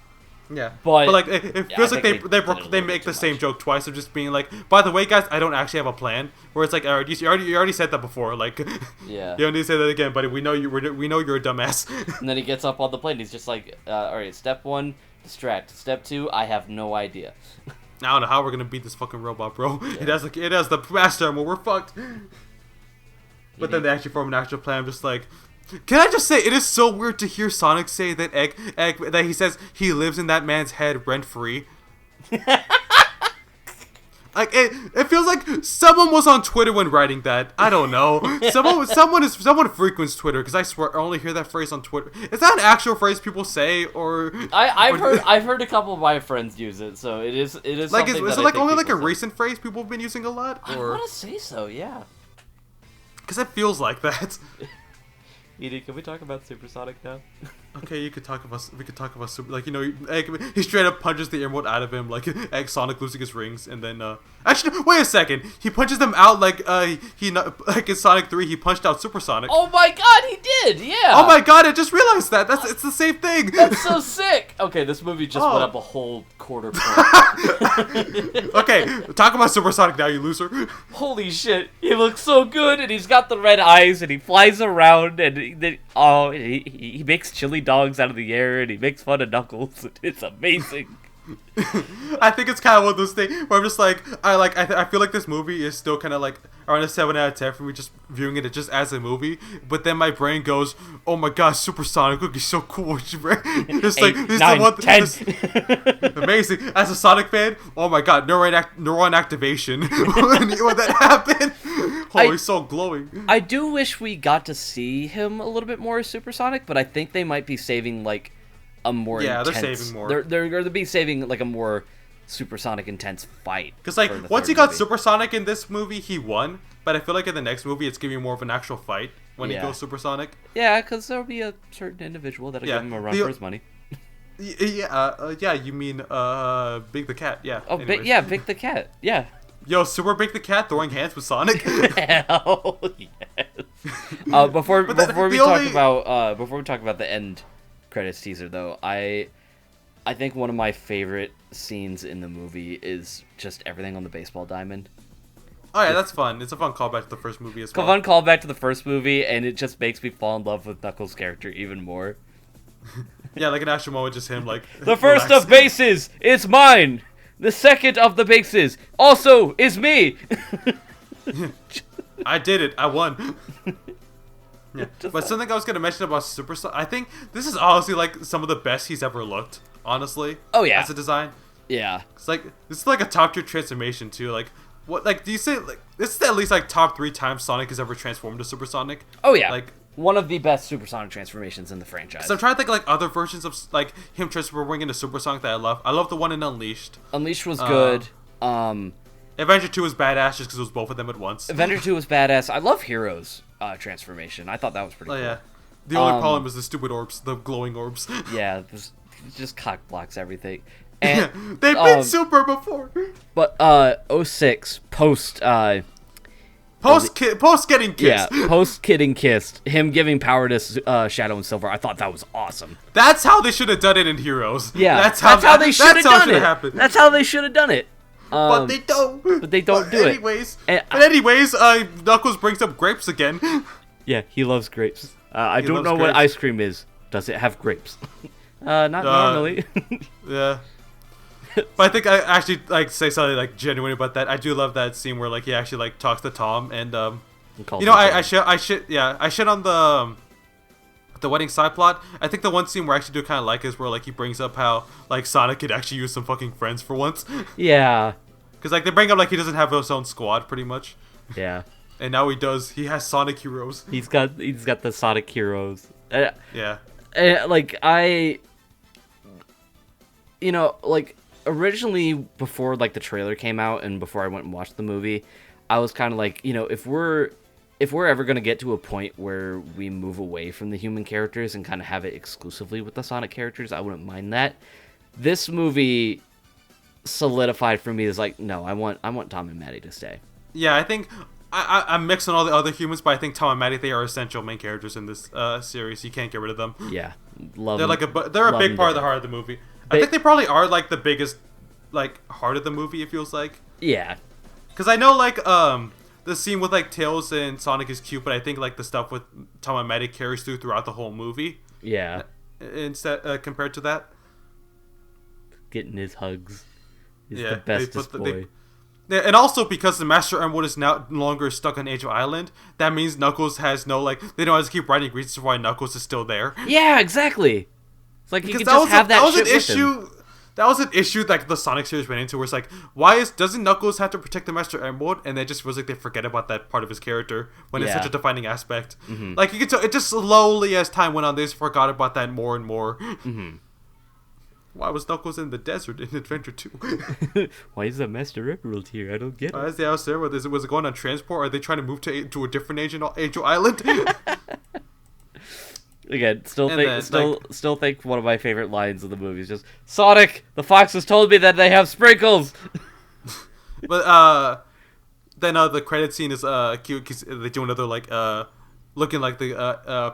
Yeah, but like it feels like they make the same joke twice of just being like, by the way, guys, I don't actually have a plan. Where it's like, all right, you already said that before. Like, yeah, you don't need to say that again, buddy. We know you're a dumbass. And then he gets up on the plane. He's just like, all right, step 1, distract. Step 2, I have no idea. I don't know how we're gonna beat this fucking robot, bro. Yeah. It has the master armor. We're fucked. But then they actually form an actual plan. I'm just like, can I just say, it is so weird to hear Sonic say that Egg that he says he lives in that man's head rent free. Like it feels like someone was on Twitter when writing that. I don't know. Someone frequents Twitter, because I swear I only hear that phrase on Twitter. Is that an actual phrase people say, or I've heard a couple of my friends use it, so it is like is it like only like a recent phrase people have been using a lot? Or? I want to say so, yeah. Because it feels like that. Edie, can we talk about Supersonic now? Okay, we could talk about Super, like, you know, he straight up punches the emerald out of him, like Sonic losing his rings, and then actually wait a second, he punches them out like like in Sonic 3 he punched out Supersonic. Oh my god, he did, yeah. Oh my god, I just realized that. It's the same thing. That's so sick. Okay, this movie just went up a whole quarter point. Okay, talk about Supersonic now, you loser. Holy shit, he looks so good, and he's got the red eyes, and he flies around, and he makes chili dogs out of the air, and he makes fun of Knuckles. It's amazing. I think it's kind of one of those things where I'm just like, I feel like this movie is still kind of like around a 7 out of 10 for me, just viewing it just as a movie. But then my brain goes, "Oh my god, Supersonic, look, he's so cool." It's like 8, 9, 10. Amazing. As a Sonic fan, oh my god, neuron activation when that happened. Oh, he's so glowing. I do wish we got to see him a little bit more as Supersonic, but I think they might be saving like a more intense. They're saving more. They're going to be saving like a more Supersonic intense fight. Because like once he got Supersonic in this movie, he won. But I feel like in the next movie, it's giving you more of an actual fight when he goes Supersonic. Yeah, because there'll be a certain individual that'll give him a run for his money. Yeah. You mean Big the Cat? Yeah. Oh, Big the Cat. Yeah. Yo, Super Big the Cat throwing hands with Sonic. Hell yes. Before we talk about the end credits teaser, though, I think one of my favorite scenes in the movie is just everything on the baseball diamond. Oh yeah, that's fun. It's a fun callback to the first movie as well. Fun callback to the first movie, and it just makes me fall in love with Knuckles' character even more. Yeah, like an actual moment, just him like. The first of bases is mine. The second of the bases also is me. I did it. I won. Yeah, but something I was gonna mention about Supersonic, I think this is honestly like some of the best he's ever looked. Honestly. Oh yeah. As a design. Yeah. It's like this is like a top tier transformation too. Like what? Like do you say like this is at least like top 3 times Sonic has ever transformed to Supersonic? Oh yeah. Like one of the best Supersonic transformations in the franchise. So I'm trying to think like other versions of like him transforming into Supersonic that I love. I love the one in Unleashed. Unleashed was good. Avenger 2 was badass just because it was both of them at once. Avenger 2 was badass. I love Heroes transformation. I thought that was pretty cool. Yeah. The only problem was the stupid orbs, the glowing orbs. Yeah, just cock blocks everything. And they've been super before. But 06 post getting kissed. Yeah, post getting kissed. Him giving power to Shadow and Silver. I thought that was awesome. That's how they should have done it in Heroes. Yeah, that's how they should have done it. That's how they should have done it. But they don't. But they don't do it. Anyways, Knuckles brings up grapes again. Yeah, he loves grapes. I don't know what ice cream is. Does it have grapes? Not normally. Yeah. But I think I actually like say something like genuine about that. I do love that scene where like he actually like talks to Tom and you know I shit on the wedding side plot. I think the one scene where I actually do kind of like is where like he brings up how like Sonic could actually use some fucking friends for once. Yeah. Because like they bring up like he doesn't have his own squad pretty much. Yeah. And now he does. He has Sonic Heroes. He's got the Sonic Heroes. Yeah. Like like originally before like the trailer came out and before I went and watched the movie, I was kind of like, if we're ever going to get to a point where we move away from the human characters and kind of have it exclusively with the Sonic characters, I wouldn't mind that. This movie solidified for me as like, no, I want Tom and Maddie to stay. Yeah, I think I'm mixing all the other humans, but I think Tom and Maddie, they are essential main characters in this series. You can't get rid of them. Yeah, they're a big part of the heart of the movie. I think they probably are like the biggest like heart of the movie. It feels like. Yeah. Because I know like the scene with like Tails and Sonic is cute, but I think like the stuff with Tom and Maddie carries throughout the whole movie. Yeah. Instead, compared to that. Getting his hugs. He's the bestest boy. And also because the Master Emerald is now no longer stuck on Angel Island, that means Knuckles has no like they don't have to keep writing reasons why Knuckles is still there. Yeah, exactly. It's like you could just have that was shit an issue. Him. That was an issue that the Sonic series went into, where it's like, doesn't Knuckles have to protect the Master Emerald, and it just feels like they forget about that part of his character when it's such a defining aspect. Mm-hmm. Like you can tell, it just slowly as time went on, they just forgot about that more and more. Mm-hmm. Why was Knuckles in the desert in Adventure 2? Why is the Master Emerald here? I don't get it. Why is the house there? Was it going on transport? Are they trying to move to a different Angel Island? Again, still think one of my favorite lines of the movie is just, Sonic, the foxes told me that they have sprinkles. But then the credit scene is cute because they do another like looking like the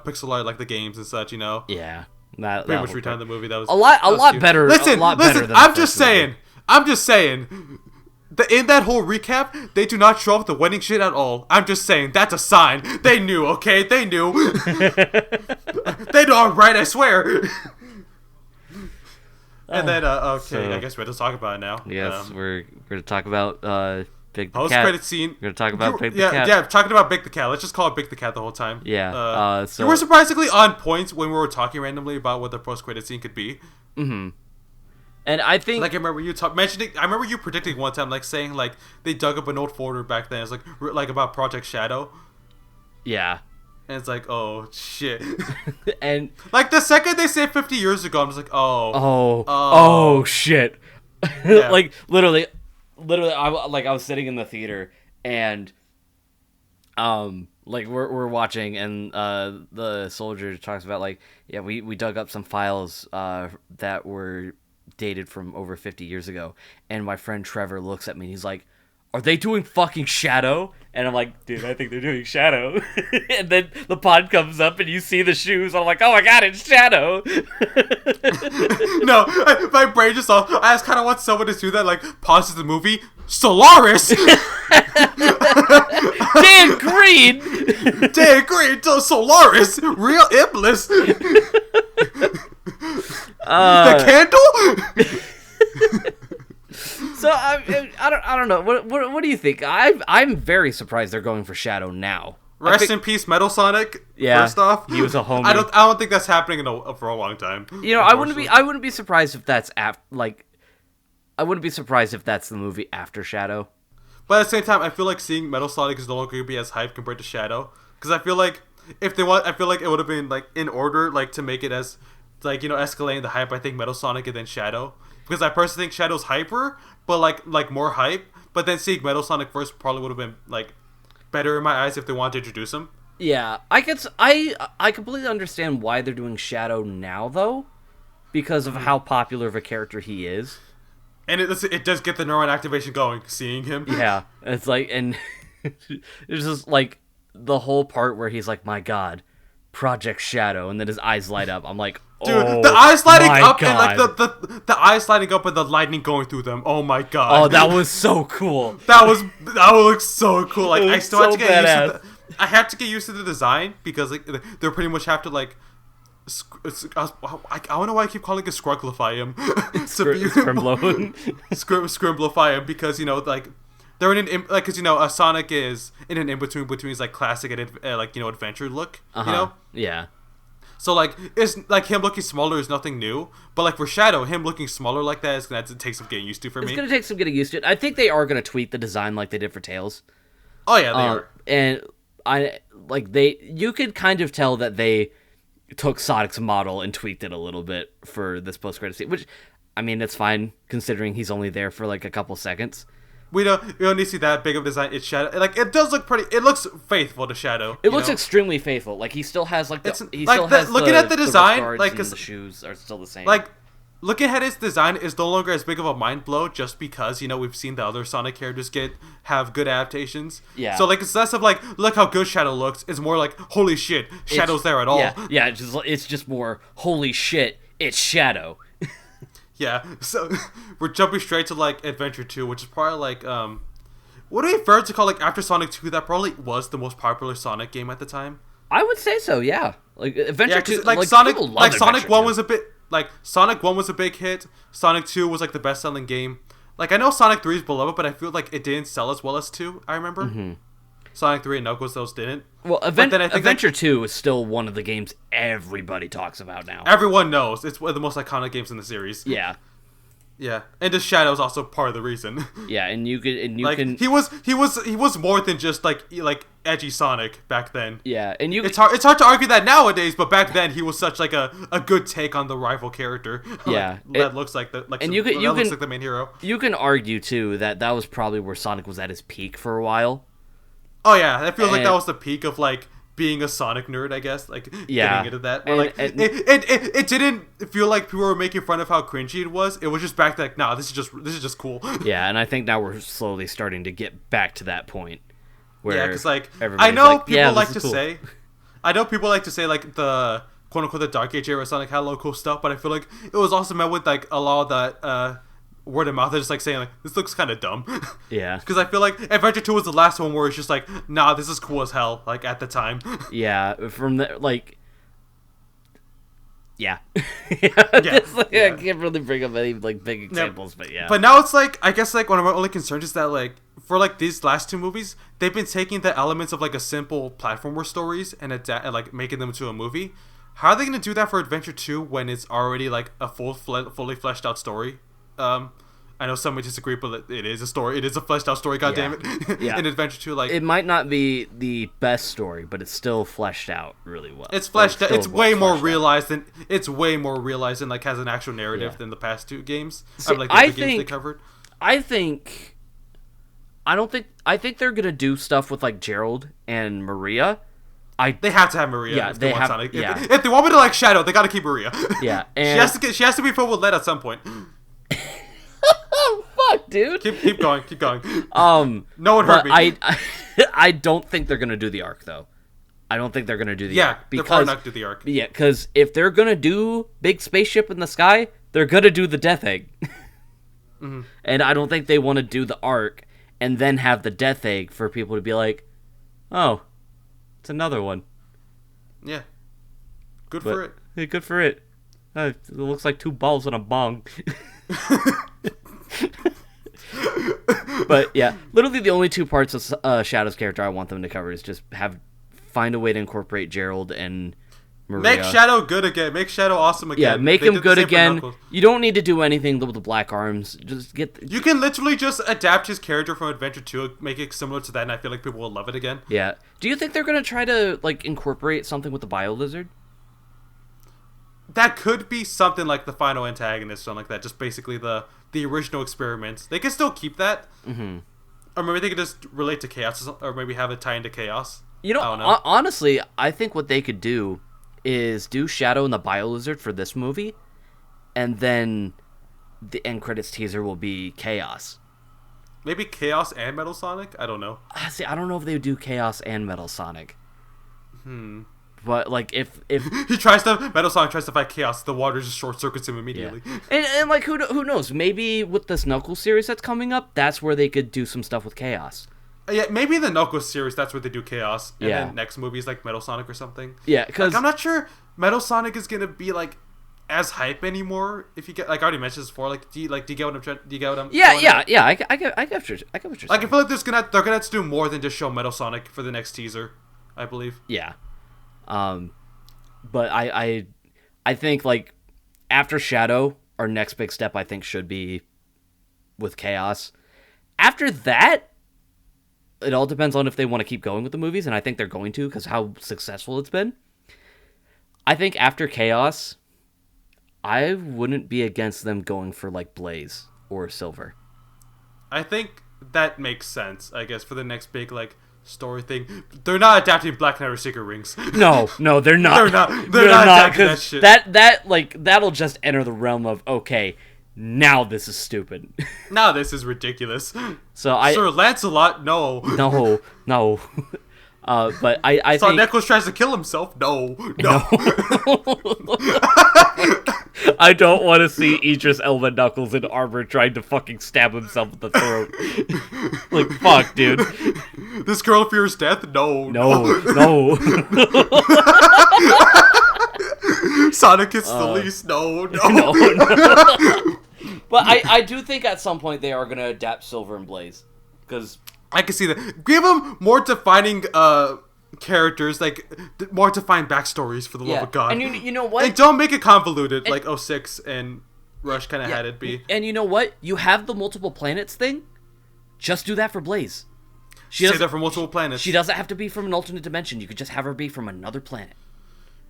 pixel art like the games and such, Yeah. Pretty much retime the movie. That was a lot better. Listen, better than I'm just saying. In that whole recap, they do not show up the wedding shit at all. I'm just saying, that's a sign. They knew, okay? They knew. They know I'm right, I swear. And then, okay, so, I guess we have to talk about it now. Yes, we're going to talk about Big the Cat. Post-credit scene. We're going to talk about Big the Cat. Yeah, talking about Big the Cat. Let's just call it Big the Cat the whole time. Yeah. You were surprisingly on point when we were talking randomly about what the post-credit scene could be. Mm-hmm. And I think... Like, I remember you mentioning... I remember you predicting one time, like, saying, like, they dug up an old folder back then. It's, like about Project Shadow. Yeah. And it's like, oh, shit. And... Like, the second they say 50 years ago, I'm just like, oh, shit. Yeah. Like, literally, I was sitting in the theater, and, like, we're watching, and, the soldier talks about, like, yeah, we dug up some files, that were dated from over 50 years ago, and my friend Trevor looks at me and he's like, are they doing fucking Shadow? And I'm like, dude, I think they're doing Shadow. And then the pod comes up and you see the shoes. I'm like, oh my god, it's Shadow. No, my brain just off. I just kind of want someone to do that, like, pauses the movie. Solaris! Dan Green! Dan Green to Solaris! Real Iblis! The candle? So I don't know. What do you think? I'm very surprised they're going for Shadow now. Rest in peace, Metal Sonic. Yeah, first off, he was a homie. I don't think that's happening for a long time. I wouldn't be surprised if that's I wouldn't be surprised if that's the movie after Shadow. But at the same time, I feel like seeing Metal Sonic is no longer going to be as hype compared to Shadow, because I feel like I feel like it would have been like in order, like to make it as like escalating the hype. I think Metal Sonic and then Shadow, because I personally think Shadow's hyper, but like more hype. But then seeing Metal Sonic first probably would have been like better in my eyes if they wanted to introduce him. Yeah, I completely understand why they're doing Shadow now though, because of how popular of a character he is. And it does get the neuron activation going, seeing him. Yeah, it's like, and it's just like the whole part where he's like, my god, Project Shadow, and then his eyes light up. I'm like, oh, dude, the eyes lighting up god. And like the eyes lighting up and the lightning going through them. Oh my god. Oh, that was so cool. that look so cool. Like I still have to get badass. used to I have to get used to the design because like they pretty much have to like I don't know why I keep calling it Scrugglify him. Scrimblify him because like they're in an like because Sonic is in an in between his like classic and like adventure look. Yeah. So like it's like him looking smaller is nothing new, but like for Shadow, him looking smaller like that is gonna take some getting used to for me. It's gonna take some getting used to. I think they are gonna tweak the design like they did for Tails. Oh yeah, they are. And you could kind of tell that they took Sonic's model and tweaked it a little bit for this post-credit scene, which, I mean, it's fine considering he's only there for like a couple seconds. We don't need to see that big of design. It's Shadow. Like, it does look pretty. It looks faithful to Shadow. It looks extremely faithful. Like, he still has like looking at the design, like the shoes are still the same. Like, looking at his design is no longer as big of a mind blow just because, we've seen the other Sonic characters have good adaptations. Yeah. So, like, it's less of, like, look how good Shadow looks. It's more like, holy shit, Shadow's there at all. Yeah, it's just more, holy shit, it's Shadow. Yeah, so we're jumping straight to, like, Adventure 2, which is probably, like, what do we prefer to call, like, after Sonic 2, that probably was the most popular Sonic game at the time? I would say so, yeah. Like, Adventure 2, like Sonic 1 was a bit... Like, Sonic 1 was a big hit. Sonic 2 was, like, the best-selling game. Like, I know Sonic 3 is beloved, but I feel like it didn't sell as well as 2, I remember. Mm-hmm. Sonic 3 and Knuckles, those didn't. Well, Adventure 2 is still one of the games everybody talks about now. Everyone knows. It's one of the most iconic games in the series. Yeah. Yeah, and the Shadow is also part of the reason. Yeah, and you can. He was more than just like edgy Sonic back then. Yeah, and it's hard to argue that nowadays, but back then he was such like a good take on the rival character. Yeah, that looks like looks like the main hero. You can argue too that was probably where Sonic was at his peak for a while. Oh yeah, that feels like that was the peak of like being a Sonic nerd, I guess, like getting into that. But it didn't feel like people were making fun of how cringy it was. It was just back to like, nah, this is just cool. Yeah, and I think now we're slowly starting to get back to that point. Where because like I know people like to say like the quote unquote the Dark Age era Sonic had a lot of cool stuff, but I feel like it was also met with like a lot of that word of mouth. They're just like saying like this looks kind of dumb. Yeah, because I feel like Adventure 2 was the last one where it's just like, nah, this is cool as hell. Like at the time. Yeah, from the like. Yeah. Yeah. I can't really bring up any like big examples, but yeah. But now it's like I guess like one of my only concerns is that like for like these last two movies, they've been taking the elements of like a simple platformer stories and like making them into a movie. How are they going to do that for Adventure 2 when it's already like a fully fleshed out story? I know some would disagree, but it is a story. It is a fleshed out story. God damn it! Yeah. In Adventure 2, like it might not be the best story, but it's still fleshed out really well. It's fleshed out. It's way more realized than like has an actual narrative than the past two games. See, like the games they covered. I think they're gonna do stuff with like Gerald and Maria. They have to have Maria. Yeah, if they want Sonic. If they want me to like Shadow, they got to keep Maria. Yeah, and she has to be filled with lead at some point. Fuck, dude. Keep going. No one hurt me. I don't think they're gonna do the arc though. I don't think they're gonna do the arc. They're probably not do the arc. Yeah, because if they're gonna do big spaceship in the sky, they're gonna do the Death Egg. Mm-hmm. And I don't think they want to do the arc and then have the Death Egg for people to be like, oh, it's another one. Yeah. Good for it. Yeah, good for it. It looks like two balls on a bong. But yeah, literally the only two parts of Shadow's character I want them to cover is just find a way to incorporate Gerald and Maria. Make Shadow good again. Make Shadow awesome again. Yeah, make him good again. You don't need to do anything with the black arms. Just You can literally just adapt his character from Adventure 2, make it similar to that, and I feel like people will love it again. Yeah. Do you think they're gonna try to like incorporate something with the Bio Lizard? That could be something like the final antagonist, something like that. Just basically the original experiments. They can still keep that. Mm-hmm. Or maybe they could just relate to Chaos, or maybe have it tie into Chaos. You know, honestly, I think what they could do is do Shadow and the Bio Lizard for this movie, and then the end credits teaser will be Chaos. Maybe Chaos and Metal Sonic? I don't know. See, I don't know if they would do Chaos and Metal Sonic. But like if Metal Sonic tries to fight Chaos, the water just short circuits him immediately. Yeah. And like who knows? Maybe with this Knuckles series that's coming up, that's where they could do some stuff with Chaos. Yeah, maybe the Knuckles series, that's where they do Chaos. And then next movie is like Metal Sonic or something. Yeah, because I'm not sure Metal Sonic is gonna be like as hype anymore. If you get, like I already mentioned this before, like do you get what I'm trying? Do you get what I'm? Yeah. I get what you're like I feel like they're gonna have to do more than just show Metal Sonic for the next teaser, I believe. Yeah. But I think like after Shadow, our next big step I think should be with Chaos. After that, it all depends on if they want to keep going with the movies, and I think they're going to because how successful it's been. I think after Chaos, I wouldn't be against them going for like Blaze or Silver. I think that makes sense, I guess, for the next big like story thing. They're not adapting Black Knight or Secret Rings. No, they're not. They're not adapting that shit. That'll just enter the realm of, okay, now this is stupid. Now this is ridiculous. So Sir Lancelot, no. No. But I Saw think Nicholas tries to kill himself. No. I don't want to see Idris Elba Knuckles in armor trying to fucking stab himself in the throat. Like, fuck, dude. This girl fears death? No. Sonic is the least. No. But I do think at some point they are going to adapt Silver and Blaze. Because I can see that. Give them more defining characters, like more defined backstories for the love of God. And you know what? And don't make it convoluted, like 06 and Rush kind of had it be. And you know what? You have the multiple planets thing. Just do that for Blaze. Say that for multiple planets. She doesn't have to be from an alternate dimension. You could just have her be from another planet.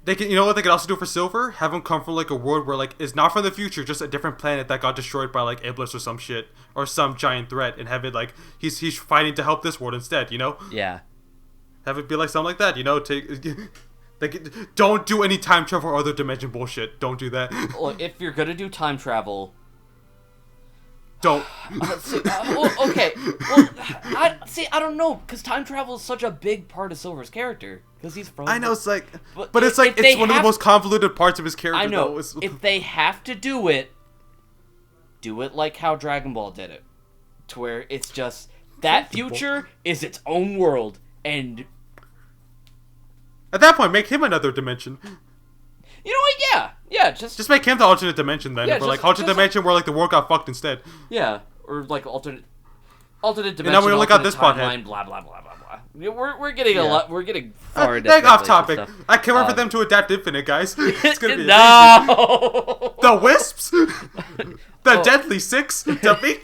They can, you know what they could also do for Silver? Have him come from like a world where like is not from the future, just a different planet that got destroyed by like Iblis or some shit or some giant threat, and have it like he's fighting to help this world instead. You know? Yeah. Have it be like something like that. You know? Don't do any time travel or other dimension bullshit. Don't do that. Look, if you're gonna do time travel, don't. Okay. Well, I don't know, because time travel is such a big part of Silver's character. Because he's from. I know, it's like, but it's like it's one of the most convoluted parts of his character. I know. Though. If they have to do it like how Dragon Ball did it, to where it's just that future is its own world, and at that point, make him another dimension. You know what? Yeah. Just make him the alternate dimension then. Yeah, but like alternate dimension where like the world got fucked instead. Yeah, or like alternate dimension. Now we only got this timeline. Blah blah blah blah blah. We're getting a lot. We're getting far into off topic. I can't wait for them to adapt Infinite, guys. It's gonna be no. The Wisps, the Deadly Six, Tevy.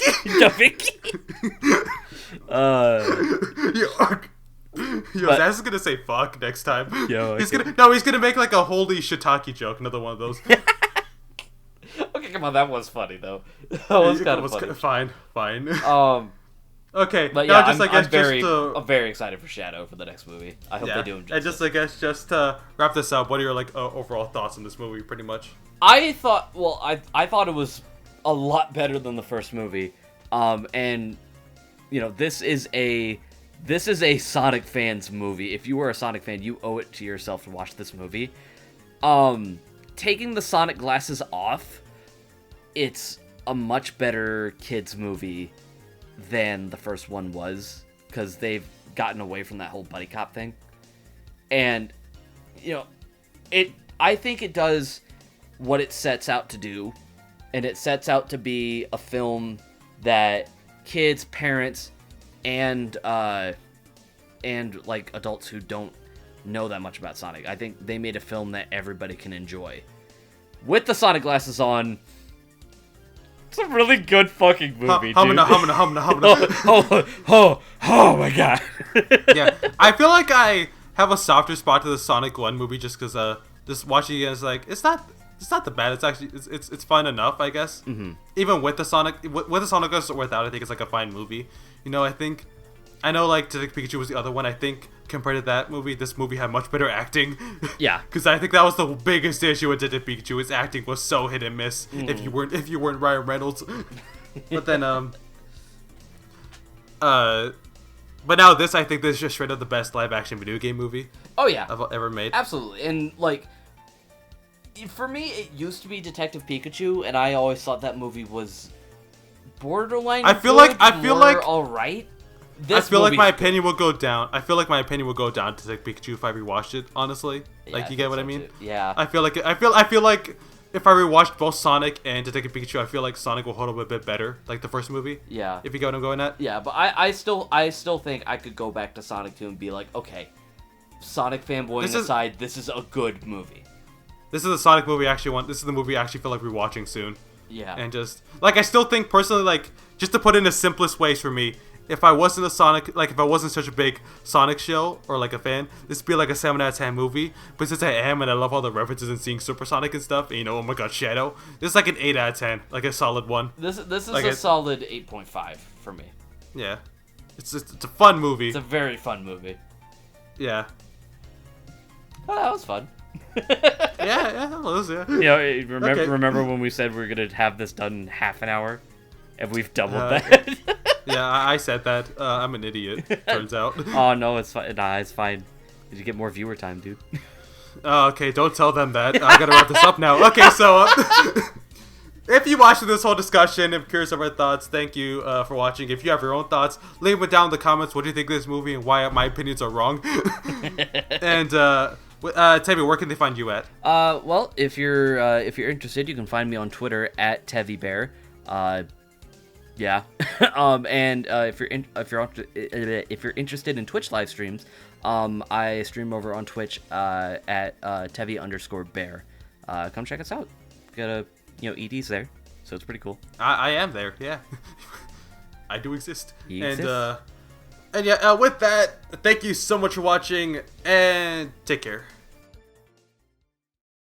Zaz is gonna say fuck next time. He's gonna make like a holy shiitake joke. Another one of those. Okay, come on, that was funny though. That was kind of funny. Fine. Okay, but yeah, I'm very excited for Shadow for the next movie. I hope they do him justice. And just to wrap this up, what are your like overall thoughts on this movie? Pretty much. I thought it was a lot better than the first movie, and you know this is a Sonic fan's movie. If you were a Sonic fan, you owe it to yourself to watch this movie. Taking the Sonic glasses off, it's a much better kids movie than the first one was, because they've gotten away from that whole buddy cop thing. And you know, I think it does what it sets out to do, and it sets out to be a film that kids, parents, and like adults who don't know that much about Sonic, I think they made a film that everybody can enjoy. With the Sonic glasses on, it's a really good fucking movie, dude. Oh my god. Yeah, I feel like I have a softer spot to the Sonic 1 movie just because just watching it is like it's not the bad. It's actually it's fun enough, I guess. Mm-hmm. Even with the Sonic glasses or without, I think it's like a fine movie. You know, I know like Detective Pikachu was the other one. I think compared to that movie, this movie had much better acting. Yeah. Because I think that was the biggest issue with Detective Pikachu. His acting was so hit and miss. Mm. If you weren't Ryan Reynolds. But then but now this, I think this is just straight up the best live action video game movie. Oh yeah. I've ever made. Absolutely. And like, for me, it used to be Detective Pikachu, and I always thought that movie was borderline. I feel like all right. I feel like my opinion will go down. I feel like my opinion will go down to like Pikachu if I rewatched it. Honestly, yeah, like you get what I mean? Too. Yeah. I feel like if I rewatched both Sonic and Detective Pikachu, I feel like Sonic will hold up a bit better, like the first movie. Yeah. If you get what I'm going at. Yeah, but I still think I could go back to Sonic 2 and be like, okay, Sonic fanboying aside, this is a good movie. This is the Sonic movie I actually want. This is the movie I actually feel like rewatching soon. Yeah. And just like I still think personally, like just to put it in the simplest ways for me, if I wasn't a Sonic, like if I wasn't such a big Sonic show or like a fan, this would be like a 7 out of 10 movie. But since I am and I love all the references and seeing Supersonic and stuff, and, you know, oh my god, Shadow, this is like an 8 out of 10, like a solid one. This is like a solid 8.5 for me. Yeah, it's a fun movie. It's a very fun movie. Yeah. Oh, that was fun. yeah, it was, yeah. You know, remember when we said we were gonna have this done in half an hour, and we've doubled that. Yeah, I said that. I'm an idiot. Turns out. Oh no, it's fine. Nah, it's fine. Did you get more viewer time, dude? Oh, okay, don't tell them that. I gotta wrap this up now. Okay, so if you watched this whole discussion, I'm curious of our thoughts. Thank you for watching. If you have your own thoughts, leave them down in the comments. What do you think of this movie and why my opinions are wrong? And Tevy, where can they find you at? Well, if you're interested, you can find me on Twitter at Tevybear. Yeah. And if you're interested in Twitch live streams, I stream over on Twitch at Tevy_bear. Come check us out. Got ED's there, so it's pretty cool. I am there. Yeah. I do exist. You exist. And yeah, with that, thank you so much for watching and take care.